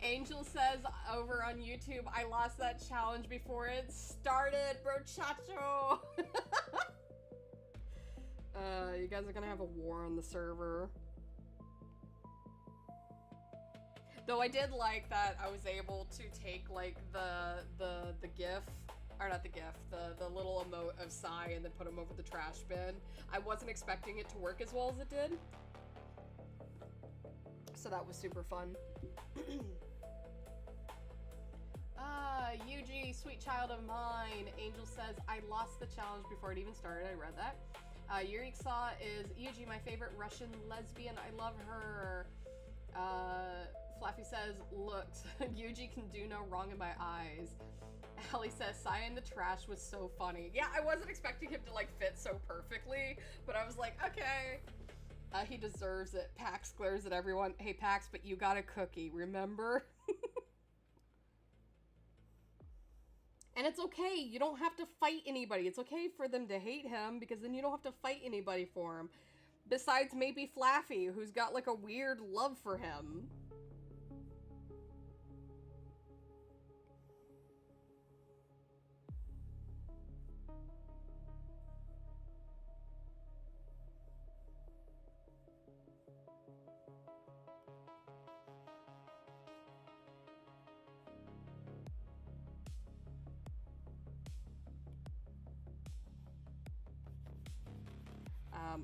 Angel says over on YouTube, I lost that challenge before it started, brochacho! You guys are gonna have a war on the server. Though I did like that I was able to take like the gif, or not the gif, the little emote of Sai and then put him over the trash bin. I wasn't expecting it to work as well as it did. So that was super fun. Yuji, sweet child of mine. Angel says, I lost the challenge before it even started. I read that. Yuriksa is Yuji, my favorite Russian lesbian. I love her. Flaffy says, look, Yuji can do no wrong in my eyes. Ellie says, Sai in the trash was so funny. Yeah, I wasn't expecting him to like fit so perfectly, but I was like, okay. He deserves it. Pax glares at everyone. Hey, Pax, but you got a cookie, remember? And it's okay. You don't have to fight anybody. It's okay for them to hate him because then you don't have to fight anybody for him. Besides maybe Flaffy, who's got like a weird love for him.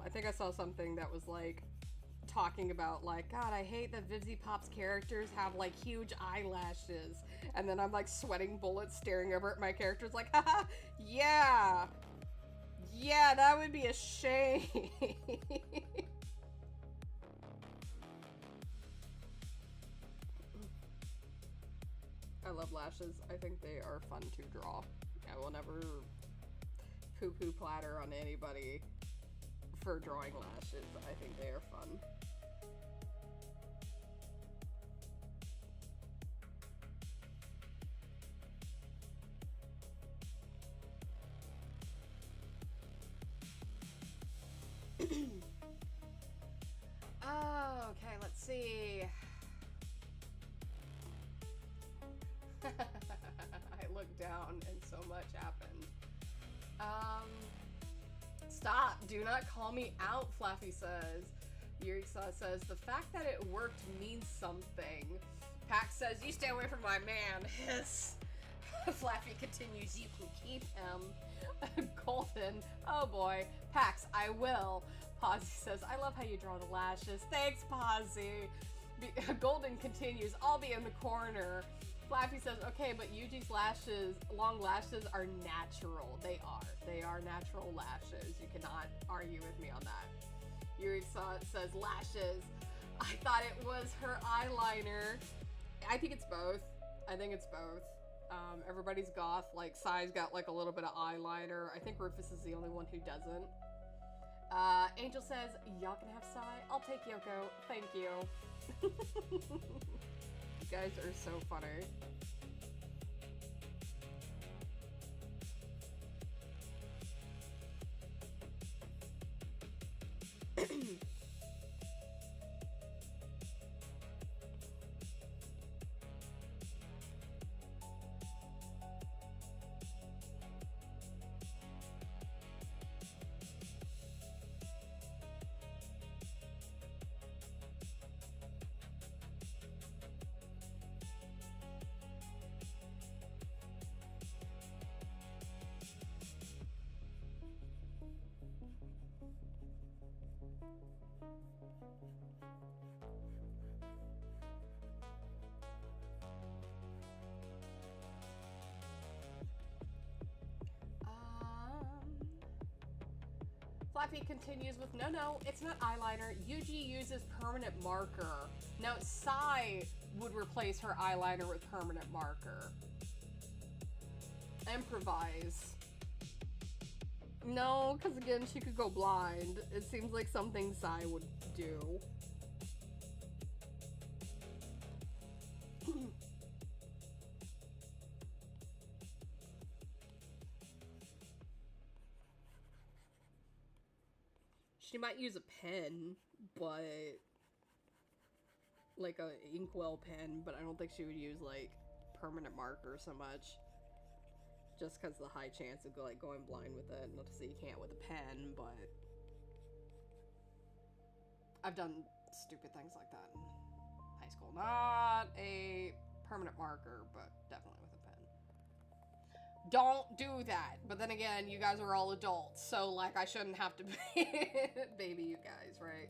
I think I saw something that was like talking about like, God, I hate that Vivzy Pop's characters have like huge eyelashes, and then I'm like sweating bullets staring over at my characters like, haha, yeah, that would be a shame. I love lashes. I think they are fun to draw. I will never poo-poo platter on anybody for drawing lashes. I think they are fun. Oh, okay, let's see. I looked down and so much happened. Stop! Do not call me out, Flaffy says. Yuriksa says, the fact that it worked means something. Pax says, you stay away from my man. Hiss. Flaffy continues, you can keep him. Golden, oh boy. Pax, I will. Posy says, I love how you draw the lashes. Thanks, Posy. Golden continues, I'll be in the corner. Flaffy says, okay, but Yuji's lashes, long lashes are natural. They are natural lashes. You cannot argue with me on that. Yuri says lashes. I thought it was her eyeliner. I think it's both. I think it's both. Everybody's goth. Like, Sai's got like a little bit of eyeliner. I think Rufus is the only one who doesn't. Angel says, y'all can have Sai. I'll take Yoko. Thank you. You guys are so funny. Flappy continues with, no, it's not eyeliner. Yuji uses permanent marker. Now, Sai would replace her eyeliner with permanent marker. Improvise. No, because again, she could go blind. It seems like something Sai would do. She might use a pen, but like a inkwell pen, but I don't think she would use like permanent marker so much. Just because the high chance of like going blind with it. Not to say you can't with a pen, but I've done stupid things like that in high school. Not a permanent marker, but definitely with a pen. Don't do that. But then again, you guys are all adults, so like I shouldn't have to baby you guys, right?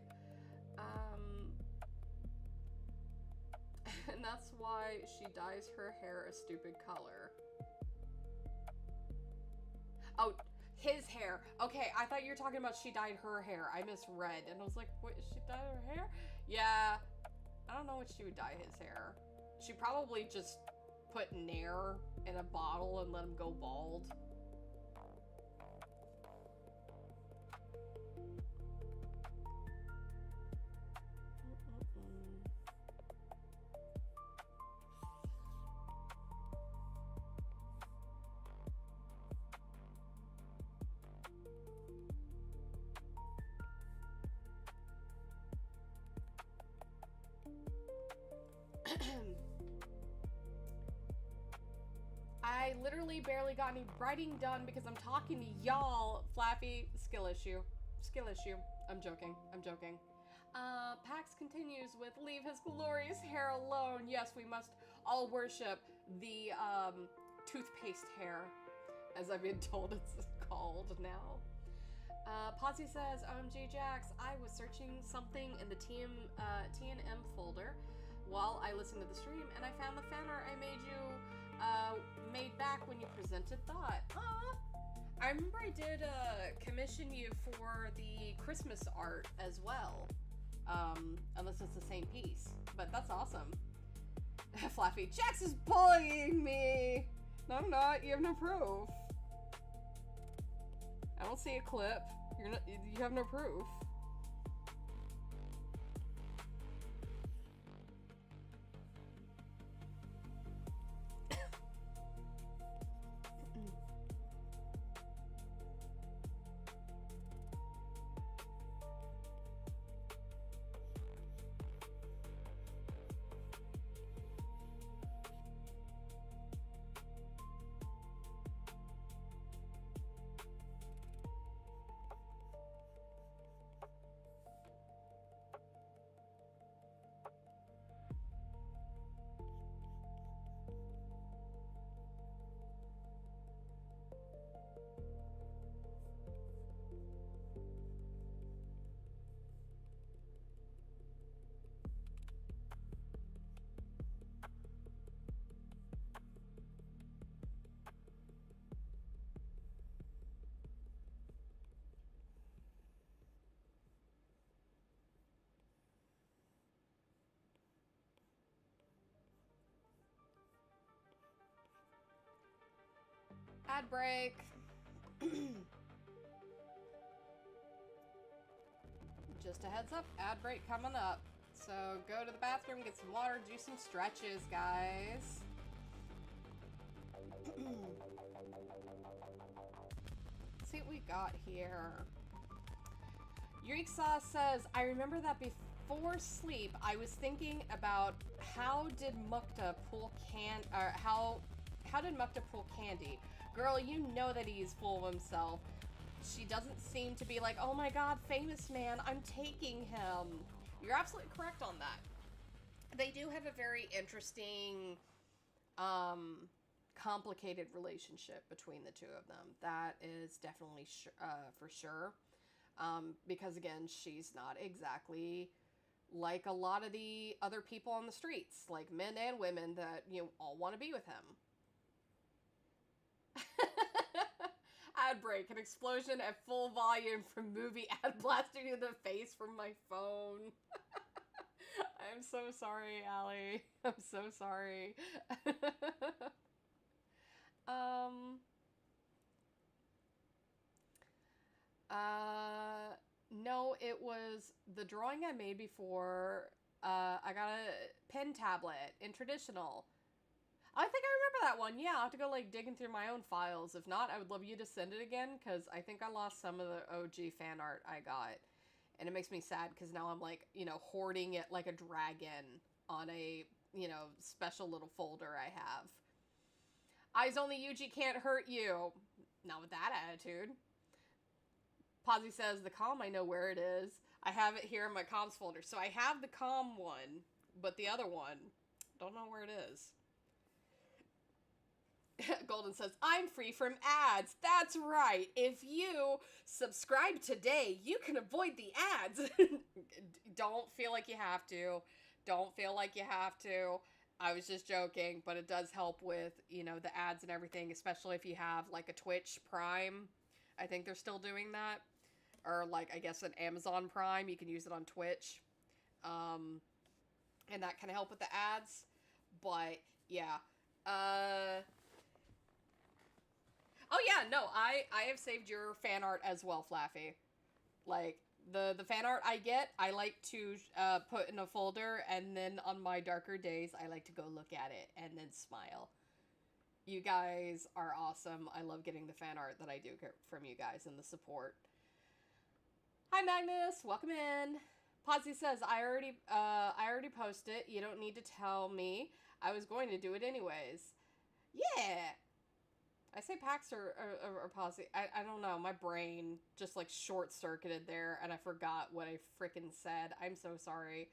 And that's why she dyes her hair a stupid color. Oh, his hair. Okay, I thought you were talking about she dyed her hair. I misread, and I was like, wait, she dyed her hair? Yeah, I don't know what she would dye his hair. She probably just put Nair in a bottle and let him go bald. I literally barely got any writing done because I'm talking to y'all. Flappy, skill issue. Skill issue. I'm joking. I'm joking. Pax continues with, leave his glorious hair alone. Yes, we must all worship the toothpaste hair, as I've been told it's called now. Potsy says, OMG Jax, I was searching something in the TNM folder while I listened to the stream, and I found the fan art I made back when you presented Thought. Aw! I remember I did commission you for the Christmas art as well. Unless it's the same piece. But that's awesome. Flappy, Jax is bullying me! No, I'm not. You have no proof. I don't see a clip. You have no proof. Ad break. Just a heads up, ad break coming up. So go to the bathroom, get some water, do some stretches, guys. Let's see what we got here. Yuriksa says, I remember that before sleep, I was thinking about how did Mukta pull how did Mukta pull candy? Girl, you know that he's full of himself. She doesn't seem to be like, oh my god, famous man, I'm taking him. You're absolutely correct on that. They do have a very interesting, complicated relationship between the two of them. That is definitely for sure. Because again, she's not exactly like a lot of the other people on the streets, like men and women that, all want to be with him. Ad break. break. An explosion at full volume from movie ad blasting in the face from my phone. I'm so sorry, Allie. I'm so sorry. um... No, it was the drawing I made before. I got a pen tablet in traditional. I think I remember that one. Yeah, I'll have to go, like, digging through my own files. If not, I would love you to send it again, because I think I lost some of the OG fan art I got. And it makes me sad, because now I'm, like, you know, hoarding it like a dragon on a, you know, special little folder I have. Eyes only Yuji can't hurt you. Not with that attitude. Posy says, the comm, I know where it is. I have it here in my comms folder. So I have the comm one, but the other one, don't know where it is. Golden says, I'm free from ads. That's right. If you subscribe today, you can avoid the ads. Don't feel like you have to. Don't feel like you have to. I was just joking, but it does help with, you know, the ads and everything, especially if you have, like, a Twitch Prime. I think they're still doing that. Or, like, I guess an Amazon Prime. You can use it on Twitch. And that can help with the ads. But, yeah. Oh, yeah, no, I have saved your fan art as well, Flaffy. Like, the fan art I get, I like to put in a folder, and then on my darker days, I like to go look at it and then smile. You guys are awesome. I love getting the fan art that I do get from you guys and the support. Hi, Magnus. Welcome in. Potsy says, I already posted it. You don't need to tell me. I was going to do it anyways. Yeah. I say Pax or Posse. I don't know. My brain just, like, short-circuited there, and I forgot what I frickin' said. I'm so sorry.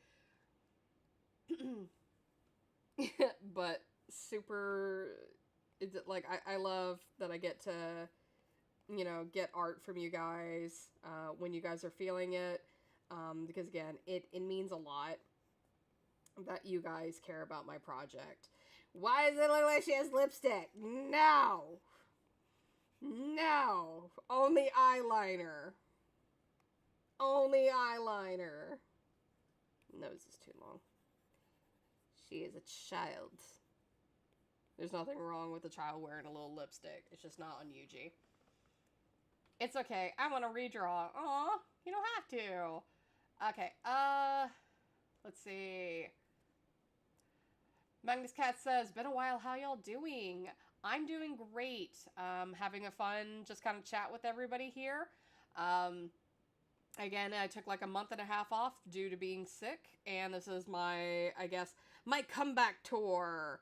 But super... Like, I love that I get to, you know, get art from you guys when you guys are feeling it. Because, again, it means a lot that you guys care about my project. Why does it look like she has lipstick? No! No! Only eyeliner. Only eyeliner. Nose is too long. She is a child. There's nothing wrong with a child wearing a little lipstick. It's just not on Yuji. It's okay. I want to redraw. Aw, you don't have to. Okay, let's see. Magnus Cat says, been a while, how y'all doing? I'm doing great. Having a fun, just kind of chat with everybody here. Again, I took like a month and a half off due to being sick, and this is my, I guess, my comeback tour.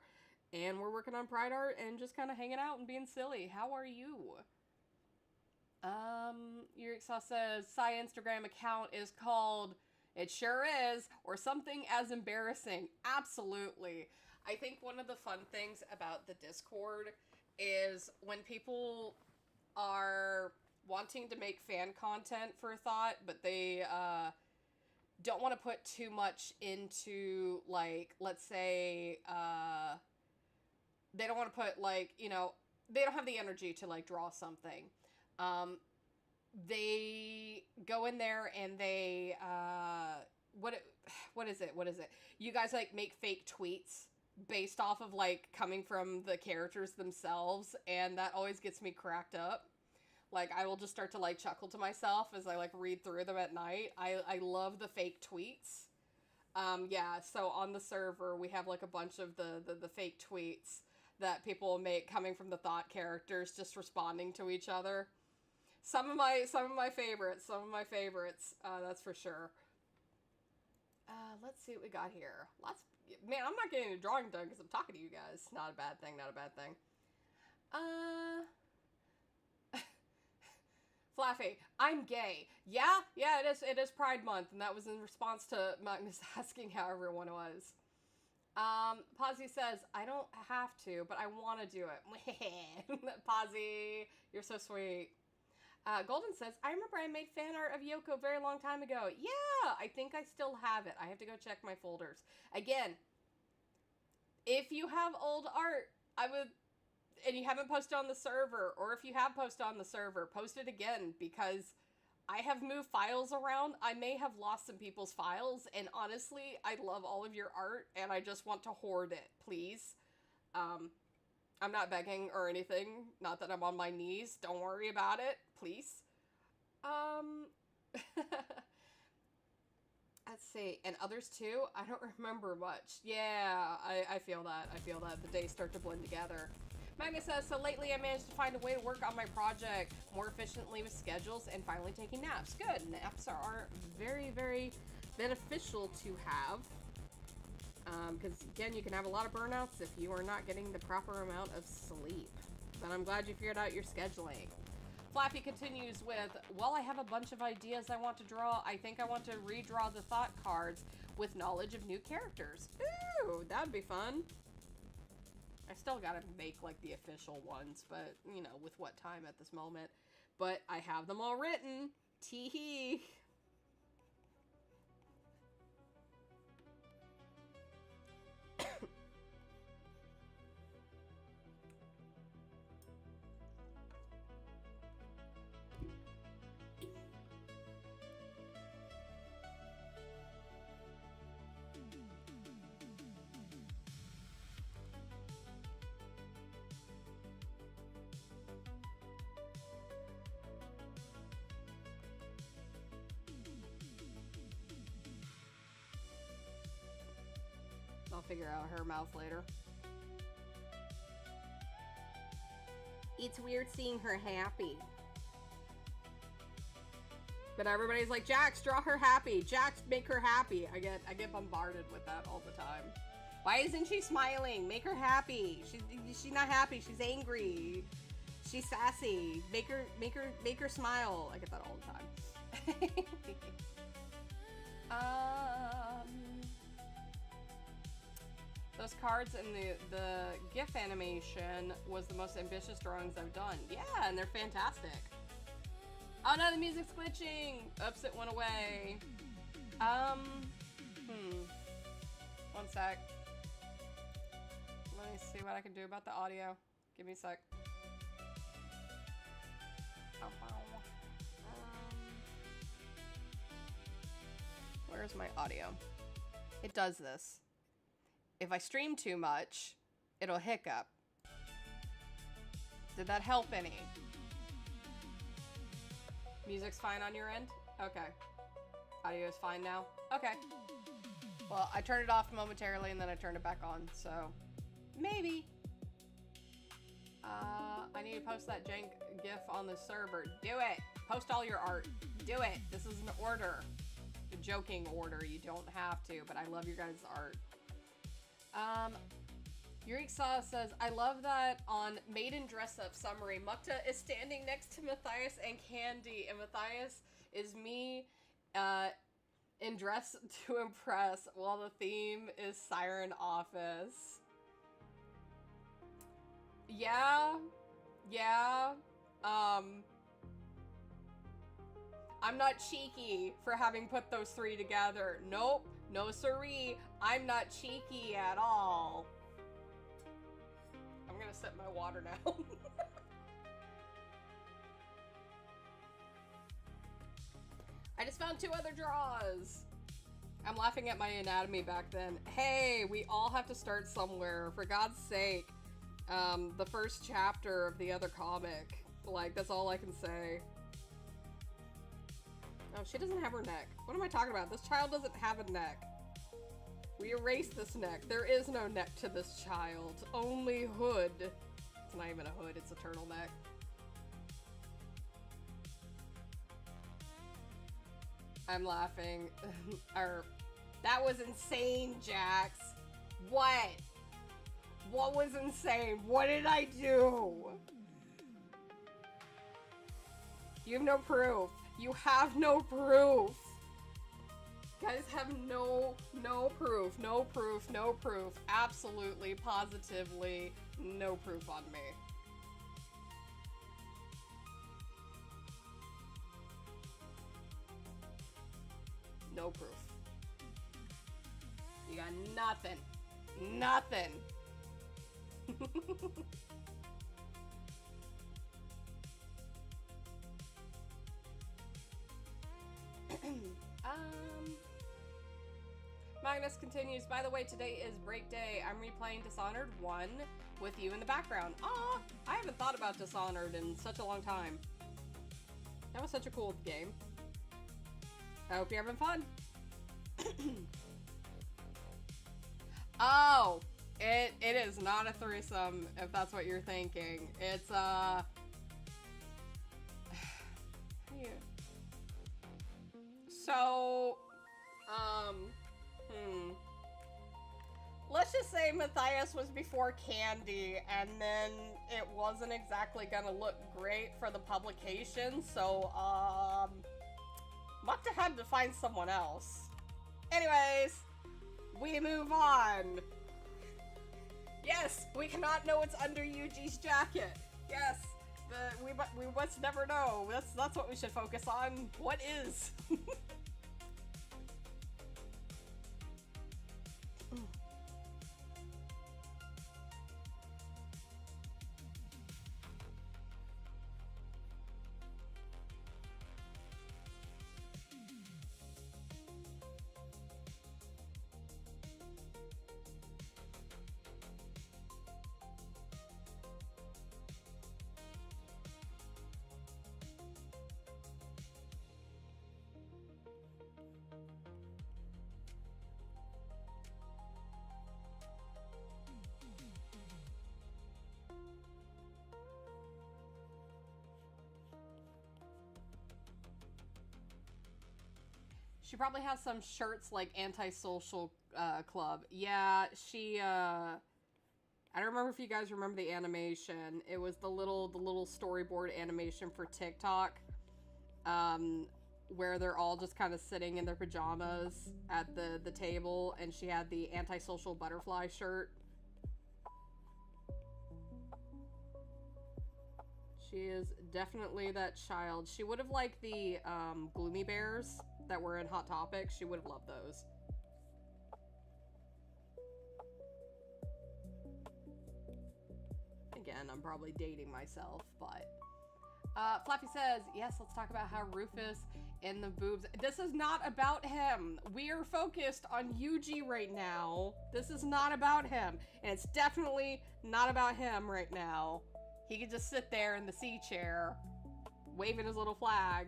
And we're working on Pride Art and just kind of hanging out and being silly. How are you? Yuriksaw says, Psy Instagram account is called, it sure is, or something as embarrassing. Absolutely. I think one of the fun things about the Discord is when people are wanting to make fan content for Thought, but they don't want to put too much into, like, let's say, they don't want to put, like, you know, they don't have the energy to, like, draw something. They go in there and they, what is it? You guys, like, make fake tweets based off of, like, coming from the characters themselves, and that always gets me cracked up. Like, I will just start to, like, chuckle to myself as I, like, read through them at night. I love the fake tweets. Yeah, so on the server, we have, like, a bunch of the fake tweets that people make coming from the Thought characters, just responding to each other. Some of my favorites, that's for sure. Let's see what we got here. Man, I'm not getting a drawing done because I'm talking to you guys. Not a bad thing, Flaffy, I'm gay. Yeah, it is Pride Month, and that was in response to Magnus asking how everyone was. Posy says, I don't have to, but I want to do it. Posy, you're so sweet. Golden says, I remember I made fan art of Yoko a very long time ago. Yeah, I think I still have it. I have to go check my folders. Again, if you have old art, I would and you haven't posted on the server, or if you have posted on the server, post it again, because I have moved files around. I may have lost some people's files, and honestly, I love all of your art, and I just want to hoard it, please. I'm not begging or anything. Not that I'm on my knees. Don't worry about it, please. Let's see. And others too? I don't remember much. Yeah, I feel that. I feel that. The days start to blend together. Magna says, so lately I managed to find a way to work on my project more efficiently with schedules and finally taking naps. Good. Naps are very, very beneficial to have. Because, again, you can have a lot of burnouts if you are not getting the proper amount of sleep. But I'm glad you figured out your scheduling. Flappy continues with, well, I have a bunch of ideas I want to draw. I think I want to redraw the thought cards with knowledge of new characters. Ooh, that'd be fun. I still gotta make, like, the official ones, but, you know, with what time at this moment. But I have them all written. Tee-hee. I'll figure out her mouth later. It's weird seeing her happy. But everybody's like, Jax, draw her happy. Jax, make her happy. I get bombarded with that all the time. Why isn't she smiling? Make her happy. She's not happy. She's angry. She's sassy. Make her smile. I get that all the time. Those cards and the GIF animation was the most ambitious drawings I've done. Yeah, and they're fantastic. Oh no, the music's glitching! Oops, it went away. One sec. Let me see what I can do about the audio. Give me a sec. Where's my audio? It does this. If I stream too much, it'll hiccup. Did that help any? Music's fine on your end? Okay. Audio is fine now? Okay. Well, I turned it off momentarily and then I turned it back on, so maybe. I need to post that jank GIF on the server. Do it! Post all your art. Do it! This is an order. A joking order. You don't have to, but I love your guys' art. Yurik Saw says, I love that on Maiden Dress Up summary, Mukta is standing next to Matthias and Candy, and Matthias is me, in Dress to Impress, while the theme is Siren Office. Yeah. I'm not cheeky for having put those three together. Nope. No siree. I'm not cheeky at all. I'm gonna sip my water now. I just found 2 other draws. I'm laughing at my anatomy back then. Hey, we all have to start somewhere. For God's sake. The first chapter of the other comic. Like, that's all I can say. Oh, she doesn't have her neck. What am I talking about? This child doesn't have a neck. We erased this neck. There is no neck to this child. Only hood. It's not even a hood, it's a turtleneck. I'm laughing. That was insane, Jax. What? What was insane? What did I do? You have no proof. You have no proof. You guys have no proof. No proof. No proof. Absolutely, positively, no proof on me. No proof. You got nothing. Nothing. Magnus continues, by the way, today is break day. I'm replaying Dishonored 1 with you in the background. Aw, I haven't thought about Dishonored in such a long time. That was such a cool game. I hope you're having fun. Oh, it is not a threesome, if that's what you're thinking. It's, So, let's just say Matthias was before Candy, and then it wasn't exactly gonna look great for the publication, so, Mukta had to find someone else. Anyways, we move on. Yes, we cannot know what's under Yuji's jacket. Yes, we must never know. That's what we should focus on. What is? She probably has some shirts like Antisocial Club. Yeah, she, I don't remember if you guys remember the animation. It was the little storyboard animation for TikTok, where they're all just kind of sitting in their pajamas at the table, and she had the Antisocial Butterfly shirt. She is definitely that child. She would have liked the Gloomy Bears that were in Hot Topic. She would have loved those. Again, I'm probably dating myself, but... Flappy says, yes, let's talk about how Rufus and the boobs... This is not about him. We are focused on Yuji right now. This is not about him. And it's definitely not about him right now. He could just sit there in the C chair, waving his little flag.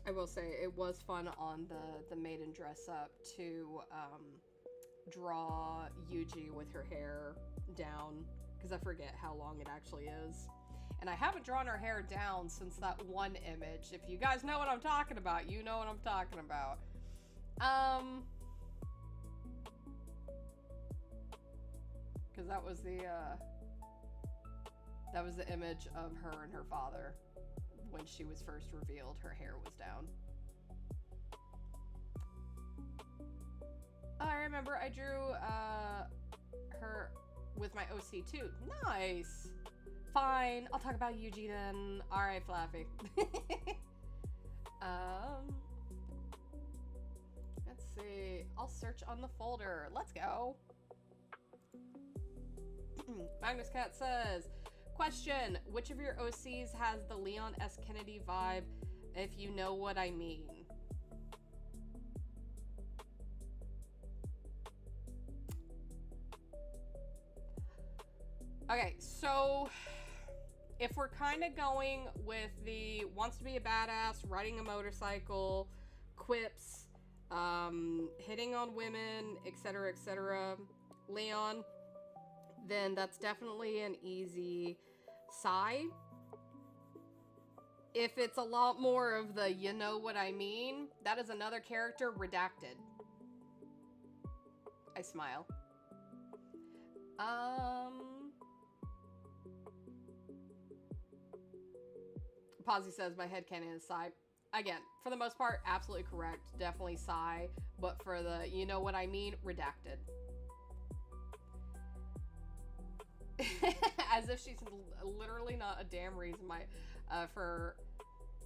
I will say it was fun on the maiden dress up to draw Yuji with her hair down, because I forget how long it actually is. And I haven't drawn her hair down since that one image. If you guys know what I'm talking about, you know what I'm talking about. Because that was the image of her and her father. When she was first revealed, her hair was down. Oh, I remember I drew her with my OC too. Nice. Fine, I'll talk about Yuji then. Alright, Flappy. Let's see. I'll search on the folder. Let's go. Magnus Cat says, question, which of your OCs has the Leon S. Kennedy vibe, if you know what I mean? Okay, so if we're kind of going with the wants to be a badass, riding a motorcycle, quips, hitting on women, etc., Leon, then that's definitely an easy Psy. If it's a lot more of the you know what I mean, that is another character, Redacted. I smile. Posy says my headcanon is Psy. Again, for the most part, absolutely correct. Definitely Psy. But for the you know what I mean, Redacted. As if she's literally not a damn reason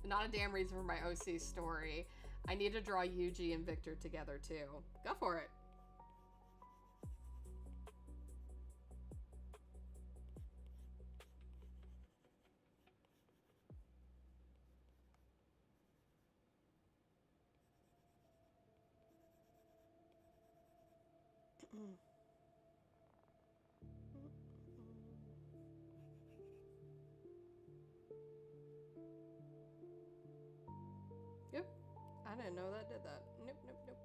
not a damn reason for my OC story. I need to draw Yuji and Victor together too. Go for it. Yep. I didn't know that did that. Nope, nope, nope.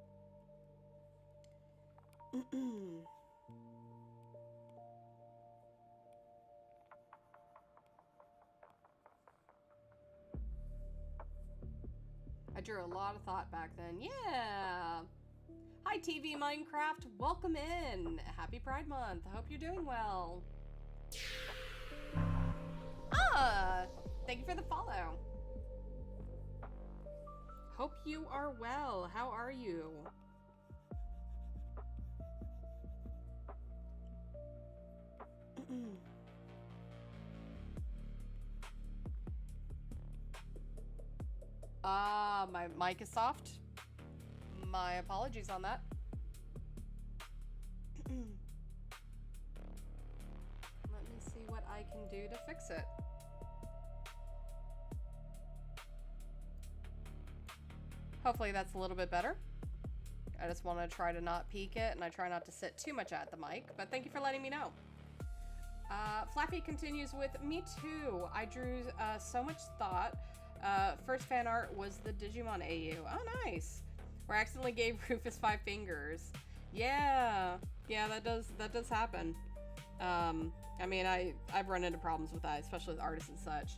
I drew a lot of thought back then. Yeah. Hi, TV Minecraft. Welcome in. Happy Pride Month. I hope you're doing well. Thank you for the follow. Hope you are well. How are you? My mic is soft. My apologies on that. Let me see what I can do to fix it. Hopefully that's a little bit better. I just want to try to not peek it, and I try not to sit too much at the mic, but thank you for letting me know. Flappy continues with, me too. I drew so much thought. First fan art was the Digimon AU. Oh, nice. Where I accidentally gave Rufus 5 fingers. Yeah, that does happen. I mean, I've run into problems with that, especially with artists and such.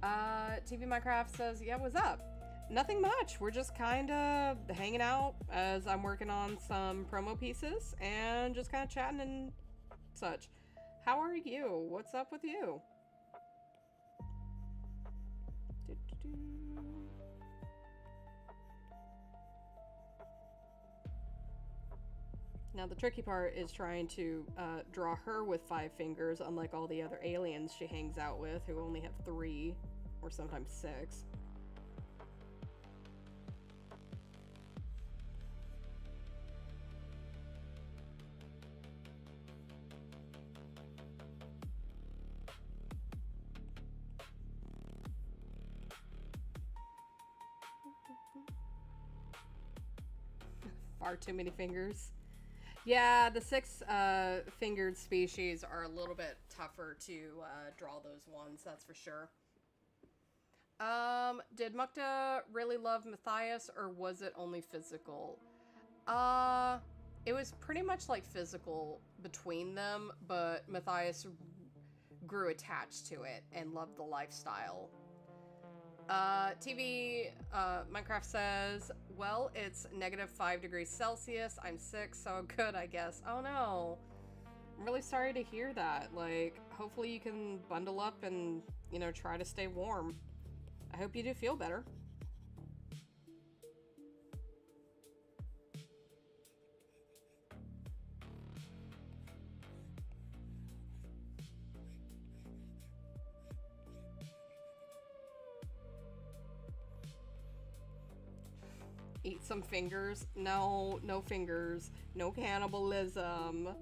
TV Minecraft says, yeah, what's up? Nothing much. We're just kind of hanging out as I'm working on some promo pieces and just kind of chatting and such. How are you? What's up with you? Now the tricky part is trying to draw her with 5 fingers, unlike all the other aliens she hangs out with, who only have 3 or sometimes 6. Far too many fingers. Yeah, the 6 fingered species are a little bit tougher to draw those ones, that's for sure. Did Mukta really love Matthias, or was it only physical? It was pretty much like physical between them, but Matthias grew attached to it and loved the lifestyle. TV Minecraft says, well, it's -5 degrees Celsius. I'm sick, so good, I guess. Oh no. I'm really sorry to hear that. Like, hopefully you can bundle up and, you know, try to stay warm. I hope you do feel better. Eat some fingers. No, no fingers. No cannibalism.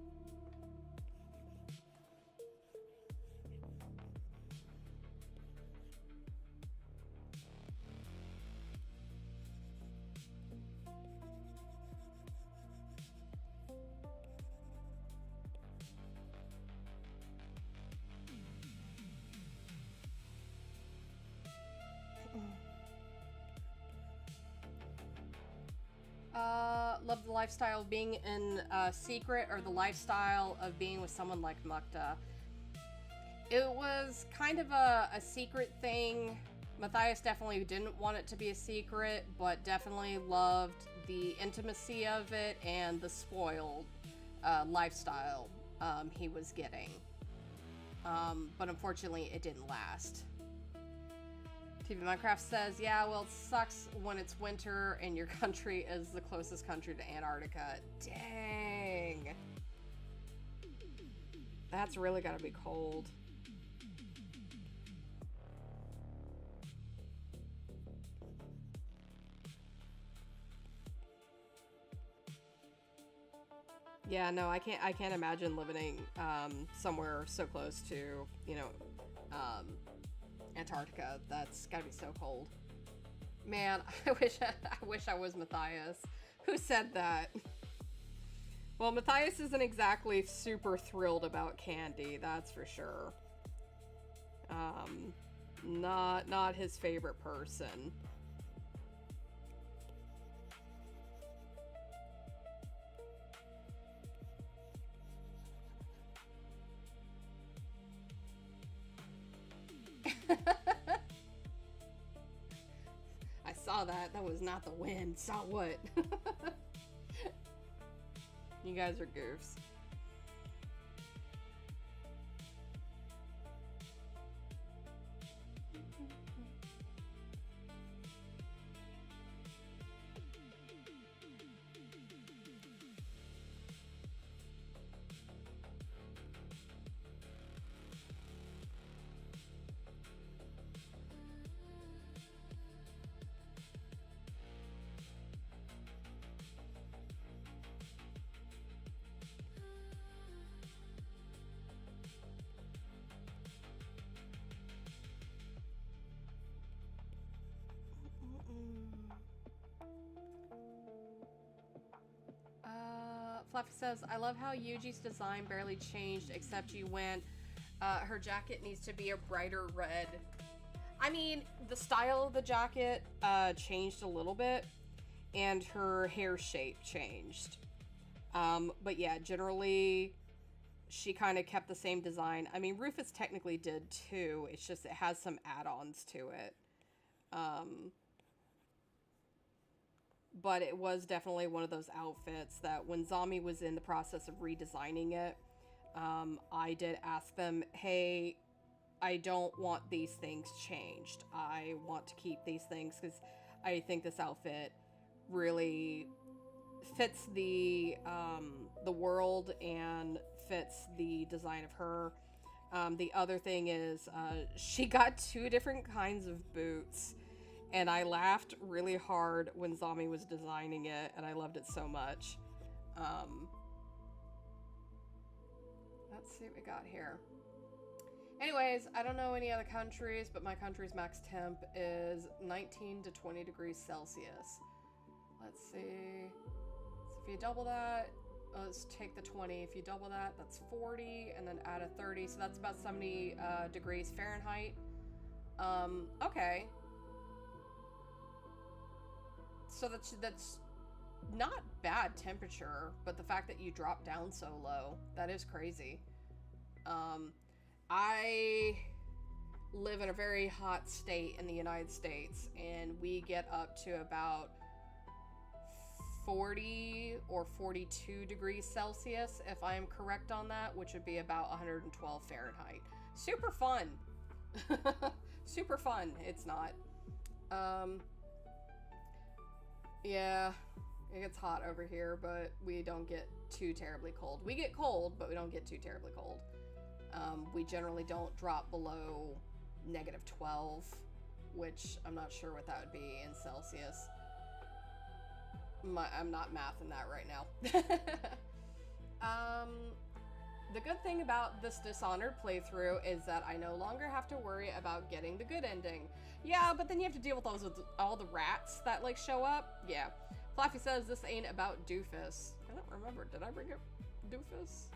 Love the lifestyle of being in secret, or the lifestyle of being with someone like Mukta. It was kind of a secret thing. Matthias definitely didn't want it to be a secret, but definitely loved the intimacy of it and the spoiled lifestyle he was getting. But unfortunately, it didn't last. TV Minecraft says, yeah, well, it sucks when it's winter and your country is the closest country to Antarctica. Dang. That's really gotta be cold. Yeah, no, I can't imagine living somewhere so close to, you know, um, Antarctica. That's gotta be so cold. Man, I wish I was Matthias. Who said that? Well, Matthias isn't exactly super thrilled about candy, that's for sure. Um, not his favorite person. I saw that. That was not the wind. Saw what? You guys are goofs. Fluffy says, I love how Yuji's design barely changed except you went, her jacket needs to be a brighter red. I mean, the style of the jacket changed a little bit, and her hair shape changed. But yeah, generally, she kind of kept the same design. I mean, Rufus technically did too. It's just it has some add-ons to it. Um, but it was definitely one of those outfits that when Zami was in the process of redesigning it, I did ask them, hey, I don't want these things changed. I want to keep these things because I think this outfit really fits the world and fits the design of her. The other thing is she got two different kinds of boots, and I laughed really hard when Zami was designing it, and I loved it so much. Um, let's see what we got here. Anyways, I don't know any other countries, but my country's max temp is 19 to 20 degrees Celsius. Let's see. So if you double that, let's take the 20. If you double that, that's 40, and then add a 30. So that's about 70 degrees Fahrenheit. Okay. So that's not bad temperature, but the fact that you drop down so low, that is crazy. I live in a very hot state in the United States, and we get up to about 40 or 42 degrees Celsius, if I am correct on that, which would be about 112 Fahrenheit. Super fun. Super fun. It's not. Yeah, it gets hot over here, but we don't get too terribly cold. We get cold, but we don't get too terribly cold. We generally don't drop below -12, which I'm not sure what that would be in Celsius. I'm not mathing that right now. The good thing about this Dishonored playthrough is that I no longer have to worry about getting the good ending. Yeah, but then you have to deal with all the rats that like show up. Yeah. Fluffy says this ain't about Doofus. I don't remember. Did I bring up Doofus?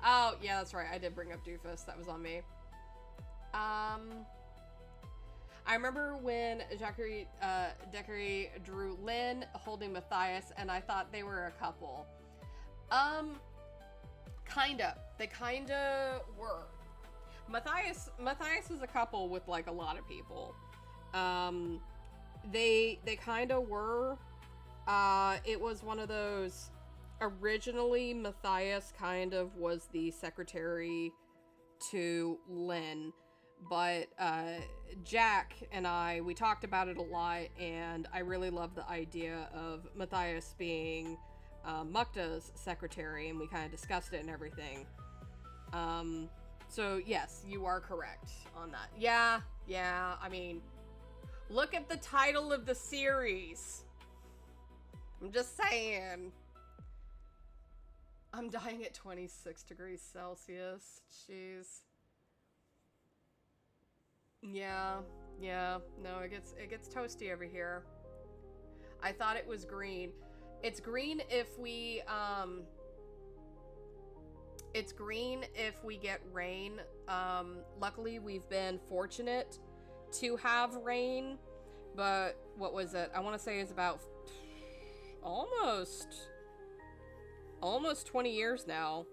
Oh, yeah, that's right. I did bring up Doofus. That was on me. I remember when Deckary drew Lynn holding Matthias, and I thought they were a couple. Kinda. They kinda were. Matthias is a couple with like a lot of people. They kinda were. It was one of those. Originally, Matthias kind of was the secretary to Lynn, but Jack and we talked about it a lot, and I really love the idea of Matthias being Mukta's secretary, and we kind of discussed it and everything. So yes, you are correct on that. Yeah, yeah. I mean, look at the title of the series. I'm just saying. I'm dying at 26 degrees Celsius. Jeez. Yeah, yeah. No, it gets toasty over here. I thought it was green. It's green if we it's green if we get rain. Luckily we've been fortunate to have rain, but what was it? I want to say it's about almost 20 years now.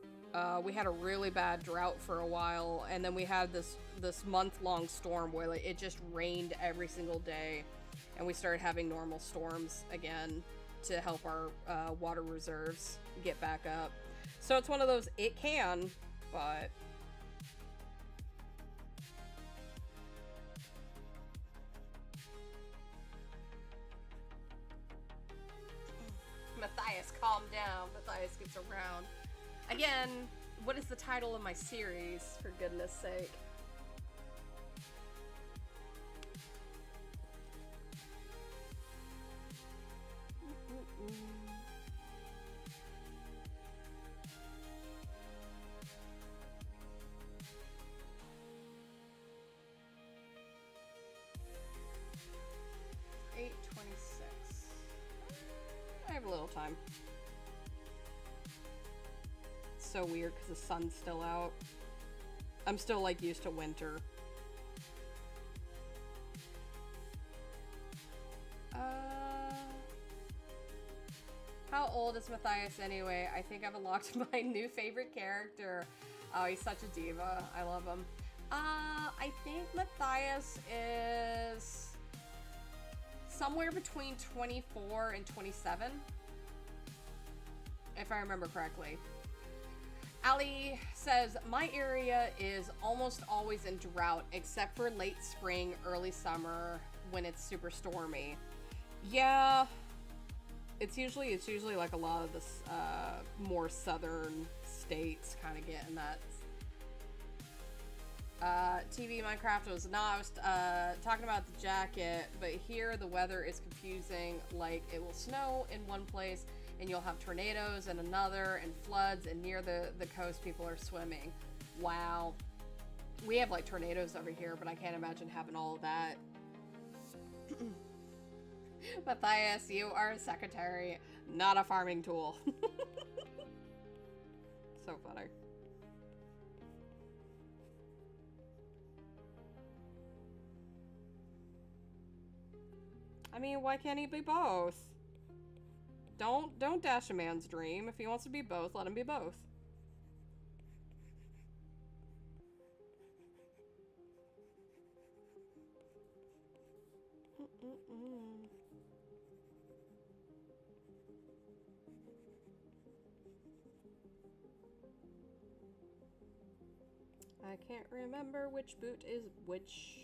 We had a really bad drought for a while, and then we had this month-long storm where like, it just rained every single day, and we started having normal storms again to help our water reserves get back up. So it's one of those, it can, but... Matthias, calm down. Matthias gets around. Again, what is the title of my series, for goodness sake? I have a little time. It's so weird because the sun's still out. I'm still like used to winter. How old is Matthias anyway? I think I've unlocked my new favorite character. Oh, he's such a diva. I love him. I think Matthias is somewhere between 24 and 27, if I remember correctly. Ali says, my area is almost always in drought, except for late spring, early summer, when it's super stormy. Yeah, it's usually like a lot of the more southern states kind of getting that. TV Minecraft was not, I was talking about the jacket, but here the weather is confusing. Like, it will snow in one place and you'll have tornadoes in another and floods, and near the coast people are swimming. Wow. We have like tornadoes over here, but I can't imagine having all of that. Matthias, you are a secretary, not a farming tool. So funny. I mean, why can't he be both? Don't dash a man's dream. If he wants to be both, let him be both. I can't remember which boot is which.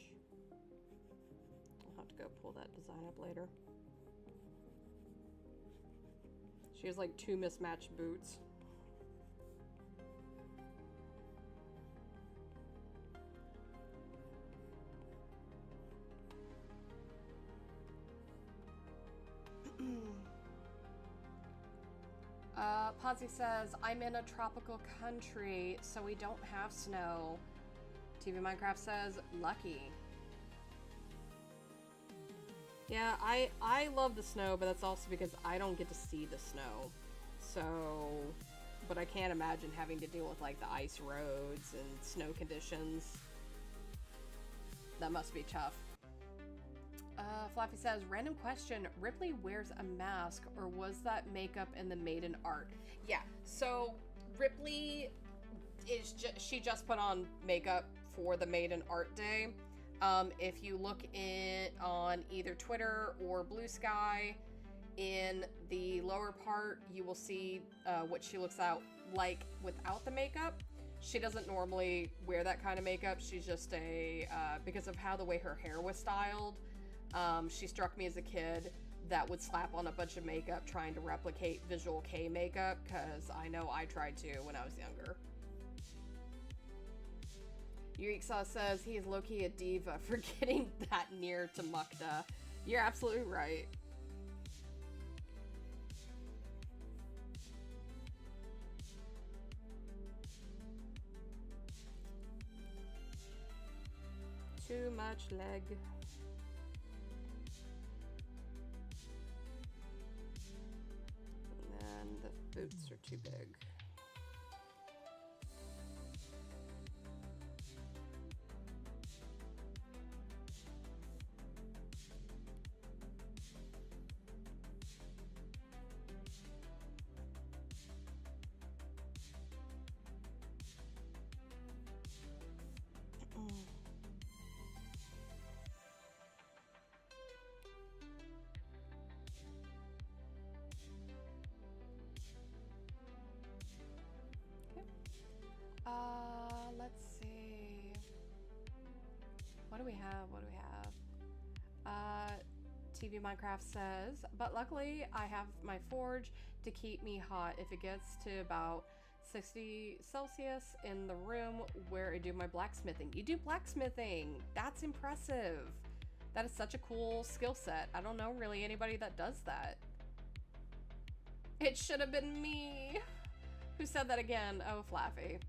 I'll have to go pull that design up later. She has like 2 mismatched boots. Pozzy says, I'm in a tropical country, so we don't have snow. TV Minecraft says, lucky. Yeah, I love the snow, but that's also because I don't get to see the snow. So, but I can't imagine having to deal with like the ice roads and snow conditions. That must be tough. Fluffy says, random question, Ripley wears a mask, or was that makeup in the maiden art? Yeah, so Ripley is she just put on makeup for the maiden art day. If you look on either Twitter or Blue Sky, in the lower part, you will see what she looks out like without the makeup. She doesn't normally wear that kind of makeup. She's just because of how the way her hair was styled, she struck me as a kid that would slap on a bunch of makeup trying to replicate Visual K makeup, because I know I tried to when I was younger. Yuriksa says he is low-key a diva for getting that near to Mukta. You're absolutely right. Too much leg. And the boots are too big. Let's see. What do we have? What do we have? TV Minecraft says, but luckily I have my forge to keep me hot if it gets to about 60 Celsius in the room where I do my blacksmithing. You do blacksmithing. That's impressive. That is such a cool skill set. I don't know really anybody that does that. It should have been me. Who said that again? Oh, Flaffy.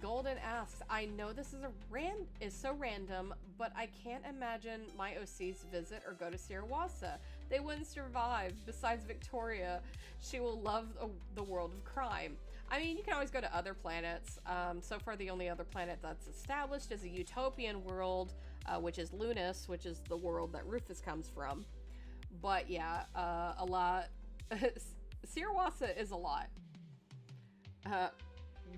Golden asks, I know this is so random, but I can't imagine my OC's visit or go to Sirawasa. They wouldn't survive. Besides Victoria, she will love the world of crime. I mean, you can always go to other planets. So far, the only other planet that's established is a utopian world, which is Lunas, which is the world that Rufus comes from. But yeah, a lot. Sirawasa is a lot.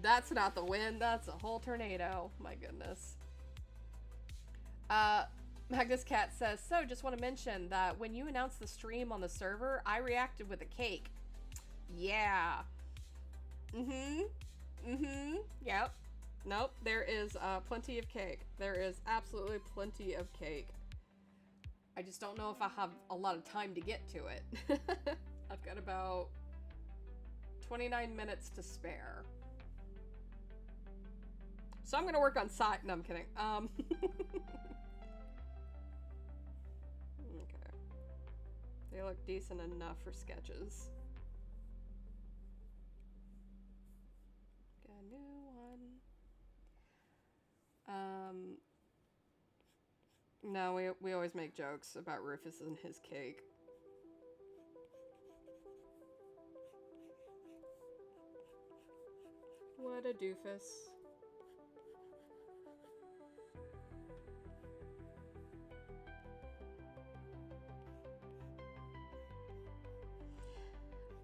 That's not the wind, that's a whole tornado. My goodness. Magnus Cat says, so just want to mention that when you announced the stream on the server, I reacted with a cake. Yeah. Yep. Nope, there is plenty of cake. There is absolutely plenty of cake. I just don't know if I have a lot of time to get to it. I've got about 29 minutes to spare. So I'm gonna work on side. No, I'm kidding. Okay. They look decent enough for sketches. Get a new one. No, we always make jokes about Rufus and his cake. What a doofus.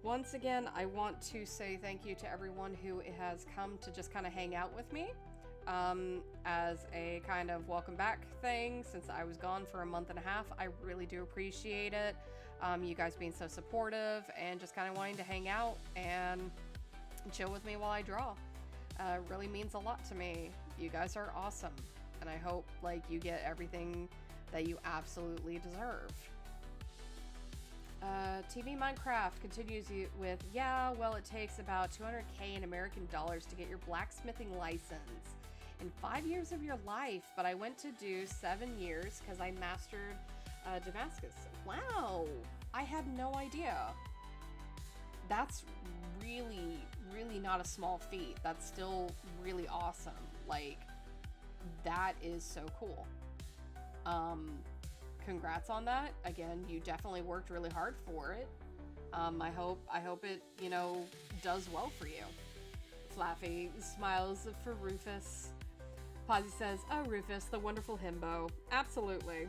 Once again, I want to say thank you to everyone who has come to just kind of hang out with me as a kind of welcome back thing since I was gone for a month and a half. I really do appreciate it. You guys being so supportive and just kind of wanting to hang out and chill with me while I draw. Really means a lot to me. You guys are awesome, and I hope like you get everything that you absolutely deserve. TV Minecraft continues with, yeah, well, it takes about $200K in American dollars to get your blacksmithing license in 5 years of your life, but I went to do 7 years because I mastered Damascus. Wow, I had no idea. That's really not a small feat. That's still really awesome. Like, that is so cool. Congrats on that. Again, you definitely worked really hard for it. I hope it, you know, does well for you. Flaffy smiles for Rufus. Posy says, oh, Rufus, the wonderful himbo. Absolutely.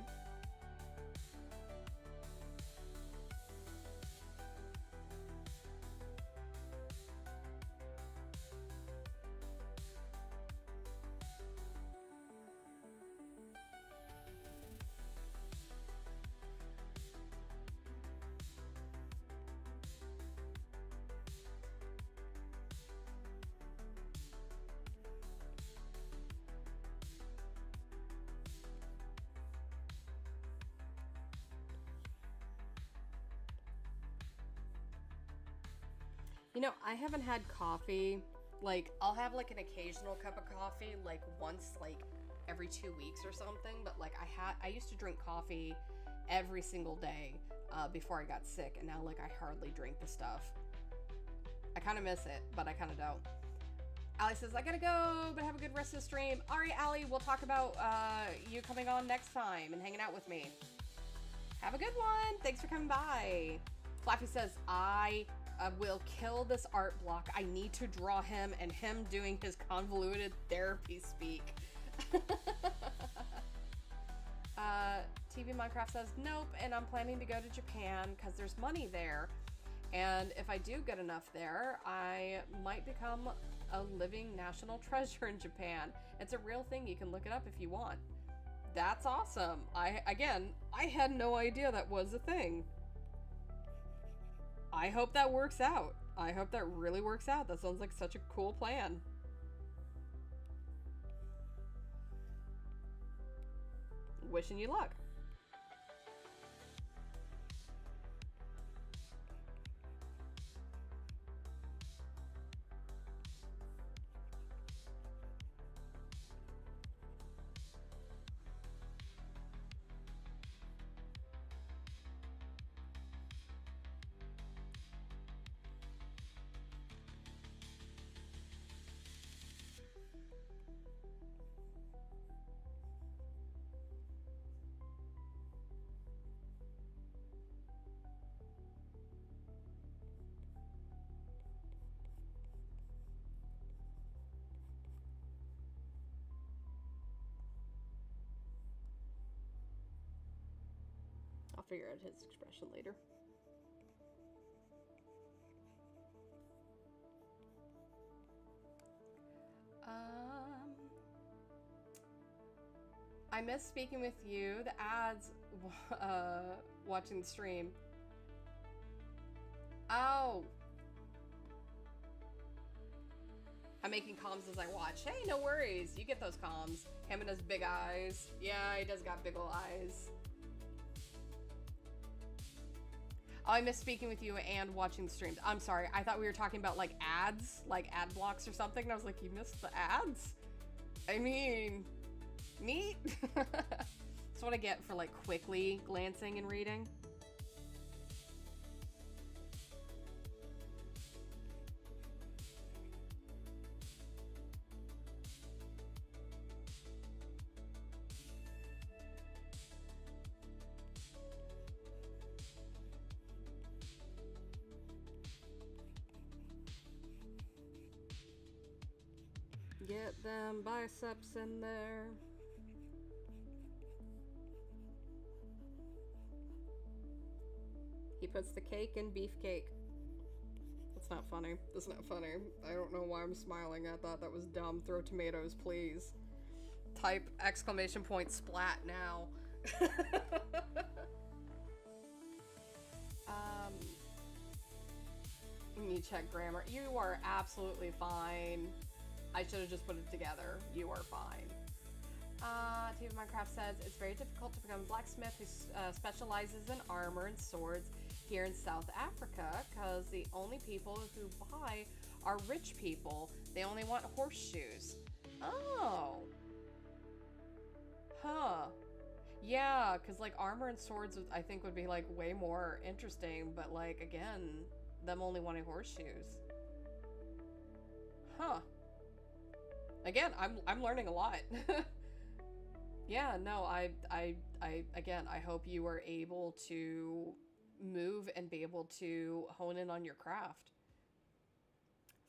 You know, I haven't had coffee Like, I'll have, like, an occasional cup of coffee, like, once, like, every 2 weeks or something. But, like, I used to drink coffee every single day before I got sick. And now, like, I hardly drink the stuff. I kind of miss it, but I kind of don't. Allie says, I gotta go, but have a good rest of the stream. All right, Allie, we'll talk about you coming on next time and hanging out with me. Have a good one. Thanks for coming by. Flappy says, I will kill this art block. I need to draw him and him doing his convoluted therapy speak. TV Minecraft says, nope, and I'm planning to go to Japan because there's money there. And if I do good enough there, I might become a living national treasure in Japan. It's a real thing. You can look it up if you want. That's awesome. I had no idea that was a thing. I hope that works out. I hope that really works out. That sounds like such a cool plan. Wishing you luck. I'll figure out his expression later. I miss speaking with you. The ads, watching the stream. Oh. I'm making comms as I watch. Hey, no worries. You get those comms. Him and his big eyes. Yeah, he does got big ol' eyes. Oh, I miss speaking with you and watching the streams. I'm sorry. I thought we were talking about, like, ads, like ad blocks or something. And I was like, you missed the ads? I mean, neat. That's what I get for, like, quickly glancing and reading. Get them biceps in there. He puts the cake in beefcake. That's not funny. That's not funny. I don't know why I'm smiling at that. That was dumb. Throw tomatoes, please. Type exclamation point splat now. You check grammar. You are absolutely fine. I should have just put it together. You are fine. TV Minecraft says, it's very difficult to become a blacksmith who specializes in armor and swords here in South Africa because the only people who buy are rich people. They only want horseshoes. Oh. Huh. Yeah, because, like, armor and swords, I think, would be, like, way more interesting. But, like, again, them only wanting horseshoes. Huh. Again, I'm learning a lot. Yeah, no, again, I hope you are able to move and be able to hone in on your craft.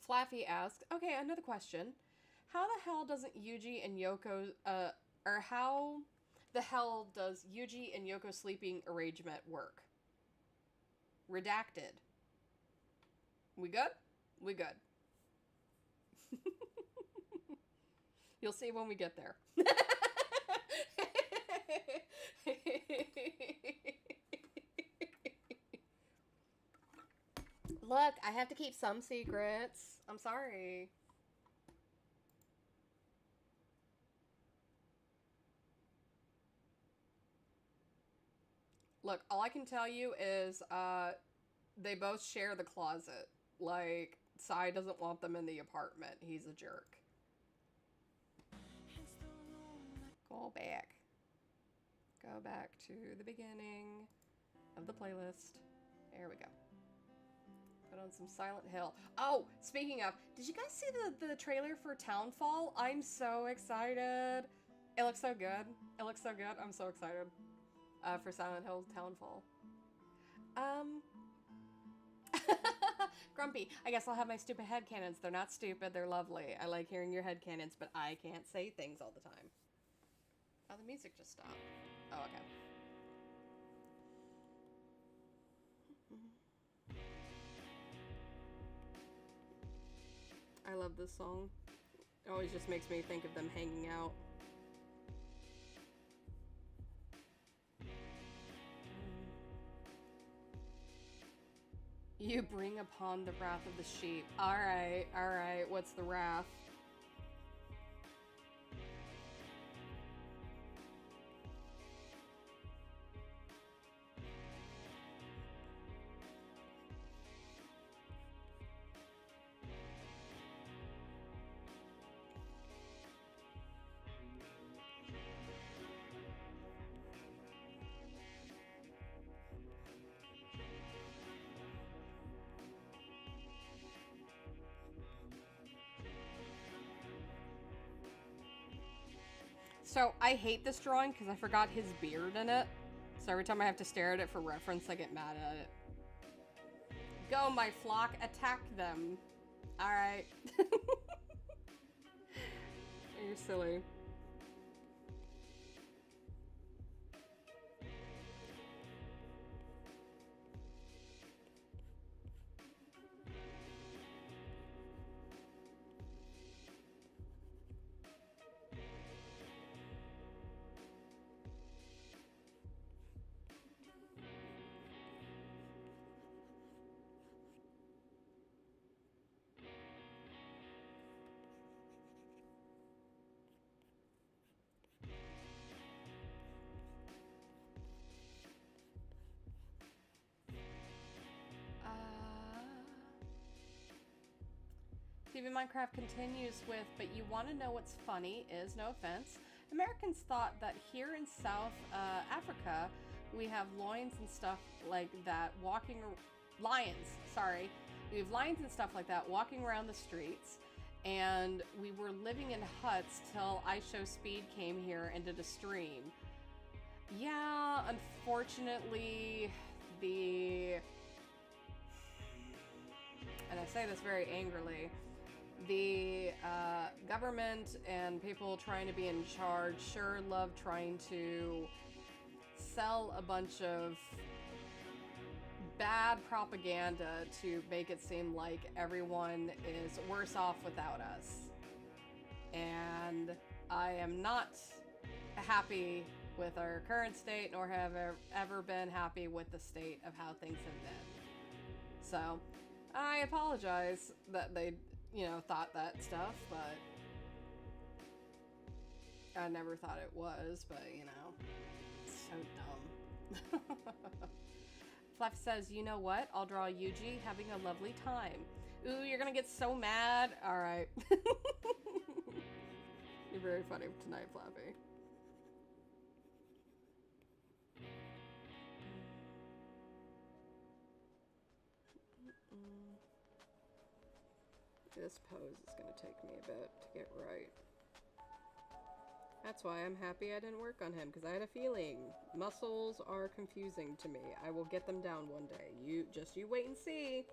Flaffy asks, okay, another question. How the hell doesn't Yuji and Yoko, or how the hell does Yuji and Yoko's sleeping arrangement work? Redacted. We good? We good. You'll see when we get there. Look, I have to keep some secrets. I'm sorry. Look, all I can tell you is they both share the closet. Like, Sai doesn't want them in the apartment. He's a jerk. Go back. Go back to the beginning of the playlist. There we go. Put on some Silent Hill. Oh, speaking of, did you guys see the trailer for Townfall? I'm so excited. It looks so good. It looks so good. I'm so excited for Silent Hill Townfall. Grumpy, I guess I'll have my stupid headcanons. They're not stupid, they're lovely. I like hearing your headcanons, but I can't say things all the time. Oh, the music just stopped. Oh, okay. I love this song. It always just makes me think of them hanging out. You bring upon the wrath of the sheep. Alright, alright. What's the wrath? So, I hate this drawing because I forgot his beard in it. So every time I have to stare at it for reference, I get mad at it. Go, my flock, attack them. Alright. You're silly. TV Minecraft continues with, but you want to know what's funny is, no offense, Americans thought that here in South Africa, we have lions and stuff like that walking, lions, sorry. We have lions and stuff like that walking around the streets, and we were living in huts till IShowSpeed came here and did a stream. Yeah, unfortunately, and I say this very angrily, the government and people trying to be in charge sure love trying to sell a bunch of bad propaganda to make it seem like everyone is worse off without us. And I am not happy with our current state, nor have ever been happy with the state of how things have been. So, I apologize that they, you know, thought that stuff, but I never thought it was, but, you know, it's so dumb. Fluffy says, you know what? I'll draw Yuji having a lovely time. Ooh, you're gonna get so mad. Alright. You're very funny tonight, Flappy. This pose is going to take me a bit to get right. That's why I'm happy I didn't work on him, because I had a feeling muscles are confusing to me. I will get them down one day. You wait and see.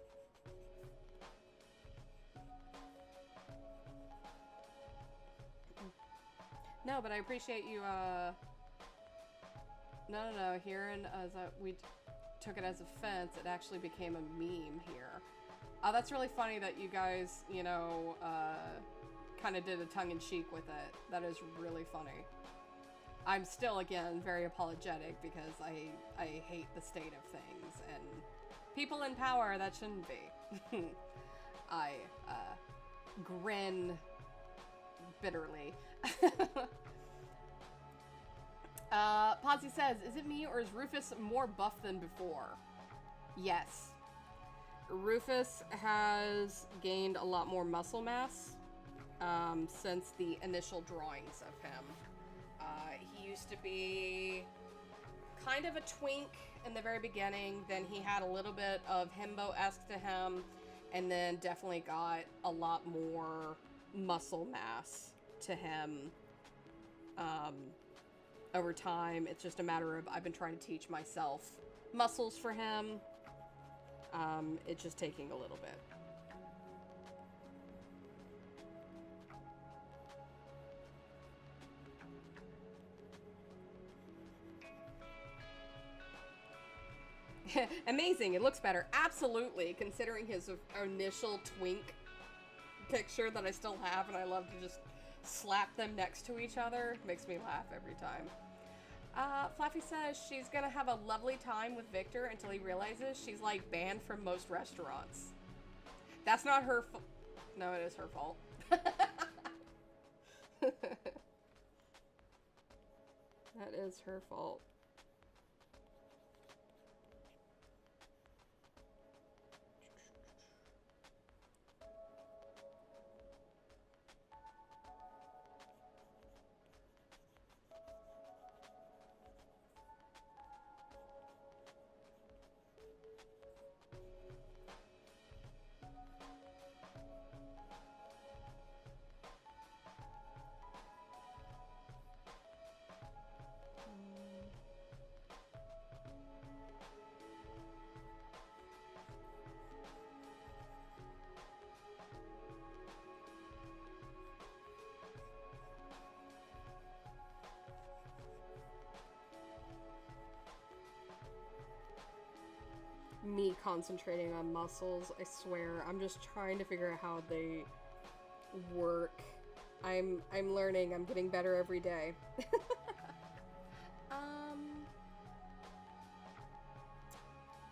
No, but I appreciate you, No, hearing as we took it as offense, it actually became a meme here. That's really funny that you guys, you know, kind of did a tongue-in-cheek with it. That is really funny. I'm still, again, very apologetic because I hate the state of things, and people in power, that shouldn't be. I grin bitterly. Podsy says, is it me or is Rufus more buff than before? Yes. Rufus has gained a lot more muscle mass since the initial drawings of him. He used to be kind of a twink in the very beginning, then he had a little bit of himbo-esque to him, and then definitely got a lot more muscle mass to him over time. It's just a matter of I've been trying to teach myself muscles for him. It's just taking a little bit. Amazing, it looks better. Absolutely, considering his initial twink picture that I still have, and I love to just slap them next to each other. Makes me laugh every time. Fluffy says she's gonna have a lovely time with Victor until he realizes she's like banned from most restaurants. That's not her fault. No, it is her fault. That is her fault. Me concentrating on muscles, I swear. I'm just trying to figure out how they work. I'm learning. I'm getting better every day.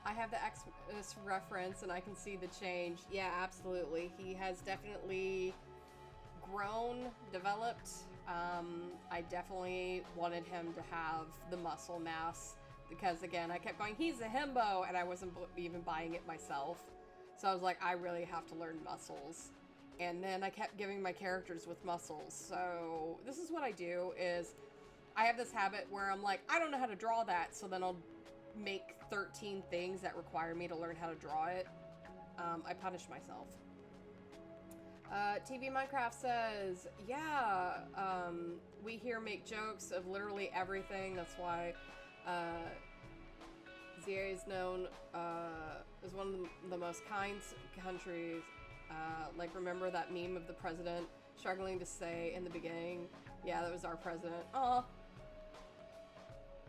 I have the Xmas reference and I can see the change. Yeah, absolutely. He has definitely grown, developed. I definitely wanted him to have the muscle mass because, again, I kept going, he's a himbo, and I wasn't even buying it myself. So I was like, I really have to learn muscles. And then I kept giving my characters with muscles. So this is what I do is I have this habit where I'm like, I don't know how to draw that. So then I'll make 13 things that require me to learn how to draw it. I punish myself. TV Minecraft says, yeah, we here make jokes of literally everything. That's why ZA is known as one of the most kind countries. Like, remember that meme of the president struggling to say in the beginning, yeah, that was our president. Aw.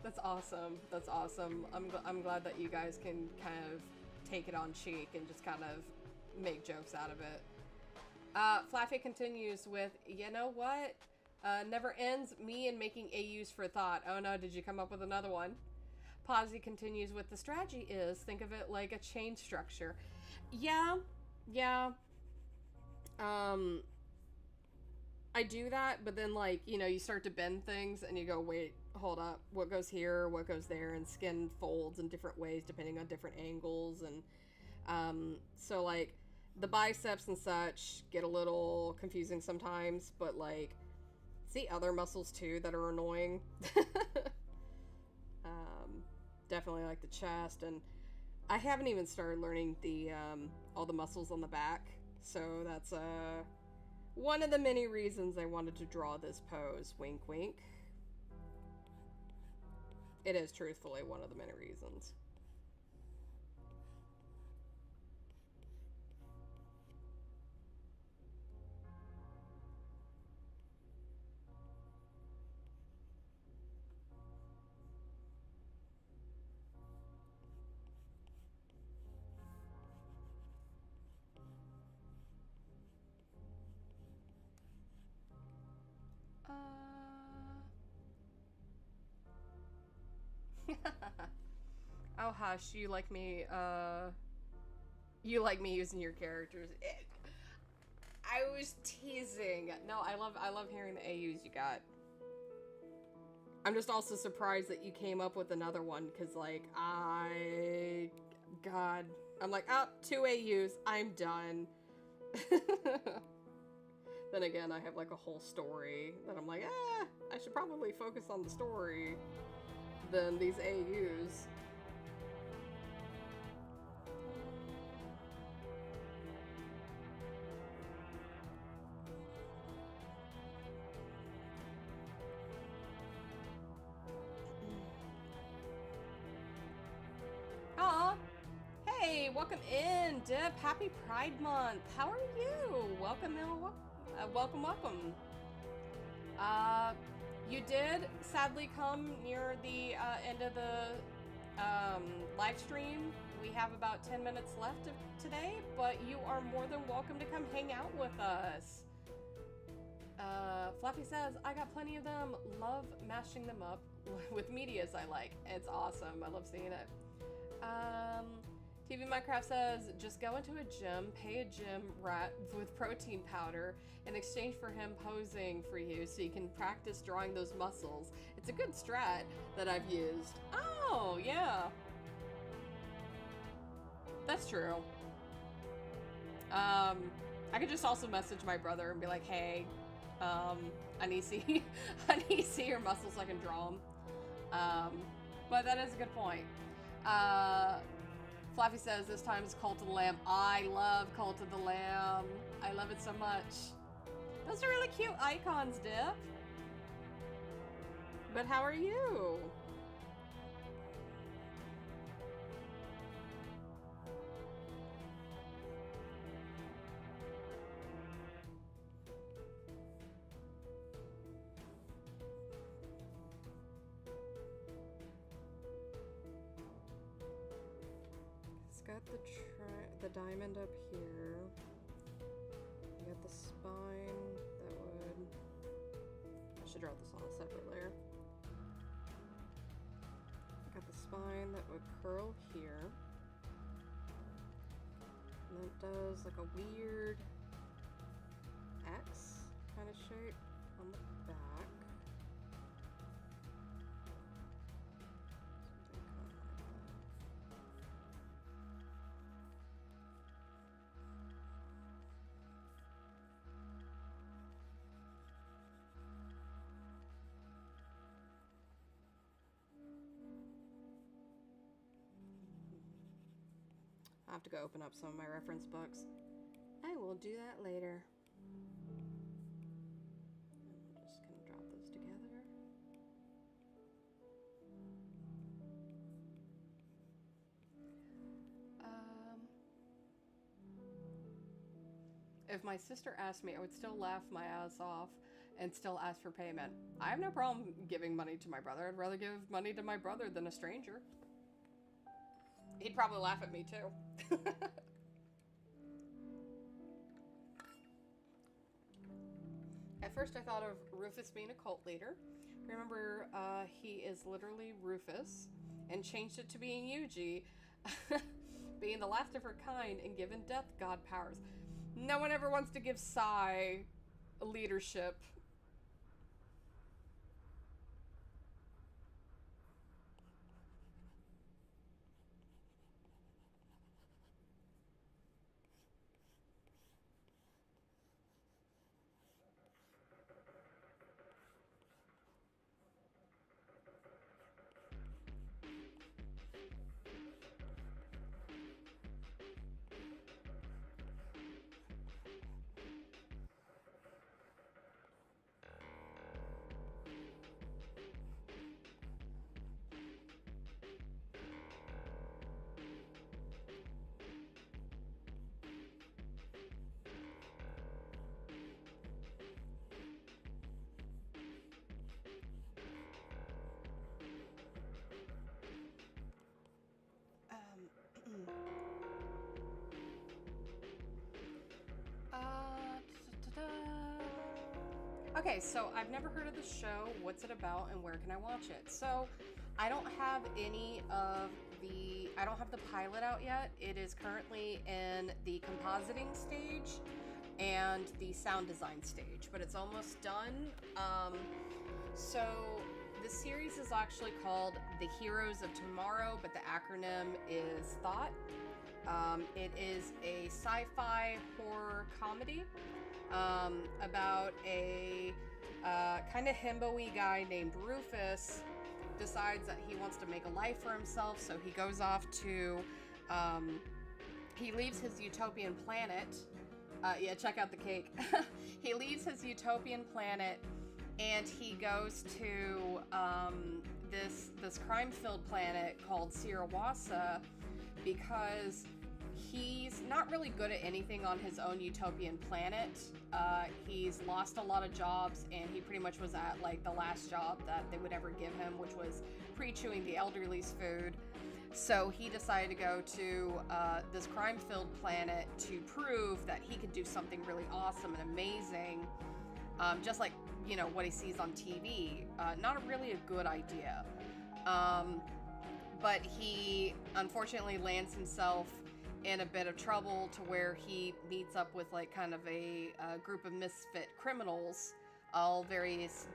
That's awesome. That's awesome. I'm glad that you guys can kind of take it on cheek and just kind of make jokes out of it. Flaffy continues with, you know what? Never ends, me and making AUs for thought. Oh no, did you come up with another one? Posy continues with, the strategy is, think of it like a chain structure. Yeah. I do that, but then, like, you know, you start to bend things and you go, wait, hold up, what goes here, what goes there, and skin folds in different ways depending on different angles, and so, like, the biceps and such get a little confusing sometimes, but, like, see other muscles too that are annoying. Definitely like the chest, and I haven't even started learning the all the muscles on the back, so that's one of the many reasons I wanted to draw this pose. Wink wink. It is truthfully one of the many reasons. Oh hush, you like me using your characters. I was teasing. No, I love hearing the AUs you got. I'm just also surprised that you came up with another one, because, like, God. I'm like, oh, 2 AUs. I'm done. Then again, I have like a whole story that I'm like, I should probably focus on the story than these AUs. Aw. Hey, welcome in, Dip. Happy Pride Month. How are you? Welcome, welcome, welcome. You did sadly come near the end of the live stream. We have about 10 minutes left of today, but you are more than welcome to come hang out with us. Fluffy says, I got plenty of them. Love mashing them up with medias I like. It's awesome. I love seeing it. TV Minecraft says, just go into a gym, pay a gym rat with protein powder in exchange for him posing for you so you can practice drawing those muscles. It's a good strat that I've used. Oh, yeah. That's true. I could just also message my brother and be like, hey, I need to see, I need to see your muscles so I can draw them. But that is a good point. Fluffy says this time is Cult of the Lamb. I love Cult of the Lamb. I love it so much. Those are really cute icons, Dip. But how are you? Got the diamond up here. You got the spine that would... I should draw this on a separate layer. Got the spine that would curl here. And then it does like a weird X kind of shape on the back. I'll have to go open up some of my reference books. I will do that later. I'm just gonna drop those together. If my sister asked me, I would still laugh my ass off and still ask for payment. I have no problem giving money to my brother. I'd rather give money to my brother than a stranger. He'd probably laugh at me too. At first I thought of Rufus being a cult leader. Remember, he is literally Rufus, and changed it to being Yuji, being the last of her kind and given death god powers. No one ever wants to give Sai leadership. Okay, so I've never heard of the show. What's it about and where can I watch it? So I don't have I don't have the pilot out yet. It is currently in the compositing stage and the sound design stage, but it's almost done. So the series is actually called The Heroes of Tomorrow, but the acronym is THOT. It is a sci-fi horror comedy about a kind of himbo-y guy named Rufus decides that he wants to make a life for himself, so he goes off to, he leaves his utopian planet. Yeah, check out the cake. He leaves his utopian planet and he goes to this crime-filled planet called Sirawasa because he's not really good at anything on his own utopian planet. He's lost a lot of jobs, and he pretty much was at like the last job that they would ever give him, which was pre-chewing the elderly's food. So he decided to go to this crime-filled planet to prove that he could do something really awesome and amazing, just like, you know, what he sees on TV. Not really a good idea. But he unfortunately lands himself in a bit of trouble to where he meets up with like kind of a group of misfit criminals, all various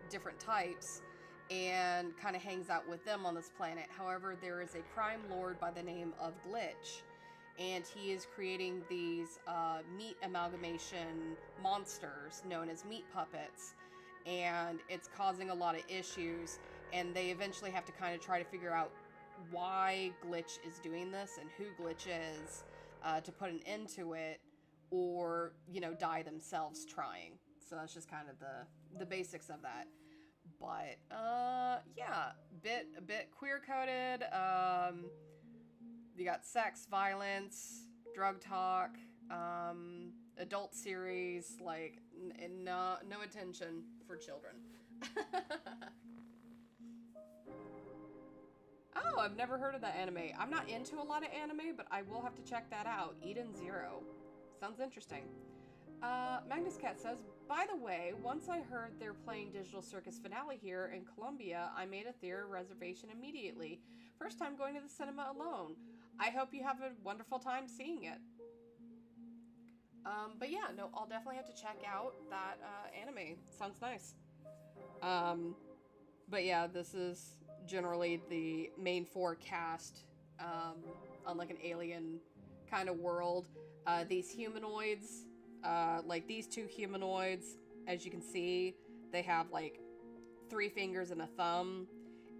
different types, and kind of hangs out with them on this planet. However, there is a crime lord by the name of Glitch, and he is creating these meat amalgamation monsters known as meat puppets, and it's causing a lot of issues, and they eventually have to kind of try to figure out why Glitch is doing this and who Glitch is to put an end to it, or, you know, die themselves trying. So that's just kind of the basics of that. But yeah, a bit queer coded. You got sex, violence, drug talk, adult series, like no attention for children. Oh, I've never heard of that anime. I'm not into a lot of anime, but I will have to check that out. Eden Zero. Sounds interesting. Magnus Cat says, by the way, once I heard they're playing Digital Circus finale here in Columbia, I made a theater reservation immediately. First time going to the cinema alone. I hope you have a wonderful time seeing it. But yeah, no, I'll definitely have to check out that anime. Sounds nice. But yeah, this is generally the main four cast on like an alien kind of world. These humanoids, like these two humanoids, as you can see, they have like 3 fingers and a thumb,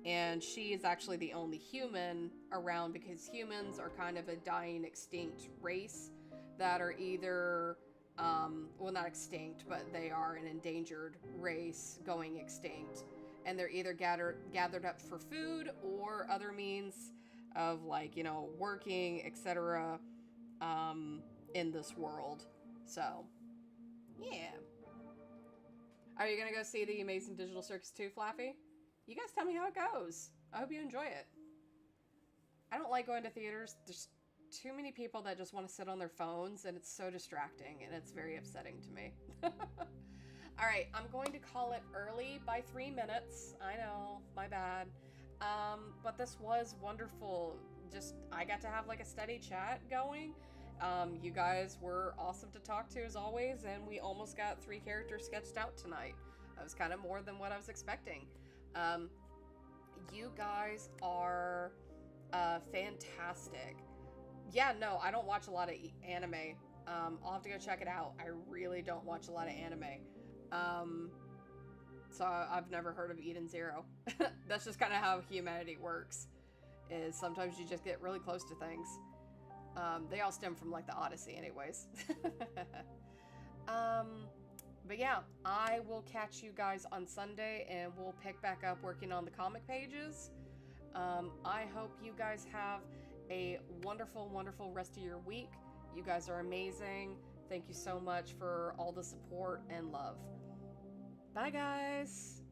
and she is actually the only human around because humans are kind of a dying extinct race that are either well, not extinct, but they are an endangered race going extinct, and they're either gathered up for food or other means of, like, you know, working, etc. In this world. So yeah, are you gonna go see the Amazing Digital Circus 2, Flaffy? You guys tell me how it goes. I hope you enjoy it. I don't like going to theaters. There's too many people that just want to sit on their phones, and it's so distracting, and it's very upsetting to me. All right, I'm going to call it early by 3 minutes. I know, my bad. But this was wonderful. Just, I got to have like a steady chat going. You guys were awesome to talk to as always, and we almost got 3 characters sketched out tonight. That was kind of more than what I was expecting. You guys are fantastic. Yeah, no, I don't watch a lot of anime. I'll have to go check it out. I really don't watch a lot of anime. So I've never heard of Eden Zero. That's just kind of how humanity works, is sometimes you just get really close to things. They all stem from like the Odyssey anyways. But yeah, I will catch you guys on Sunday, and we'll pick back up working on the comic pages. I hope you guys have a wonderful, wonderful rest of your week. You guys are amazing. Thank you so much for all the support and love. Bye, guys.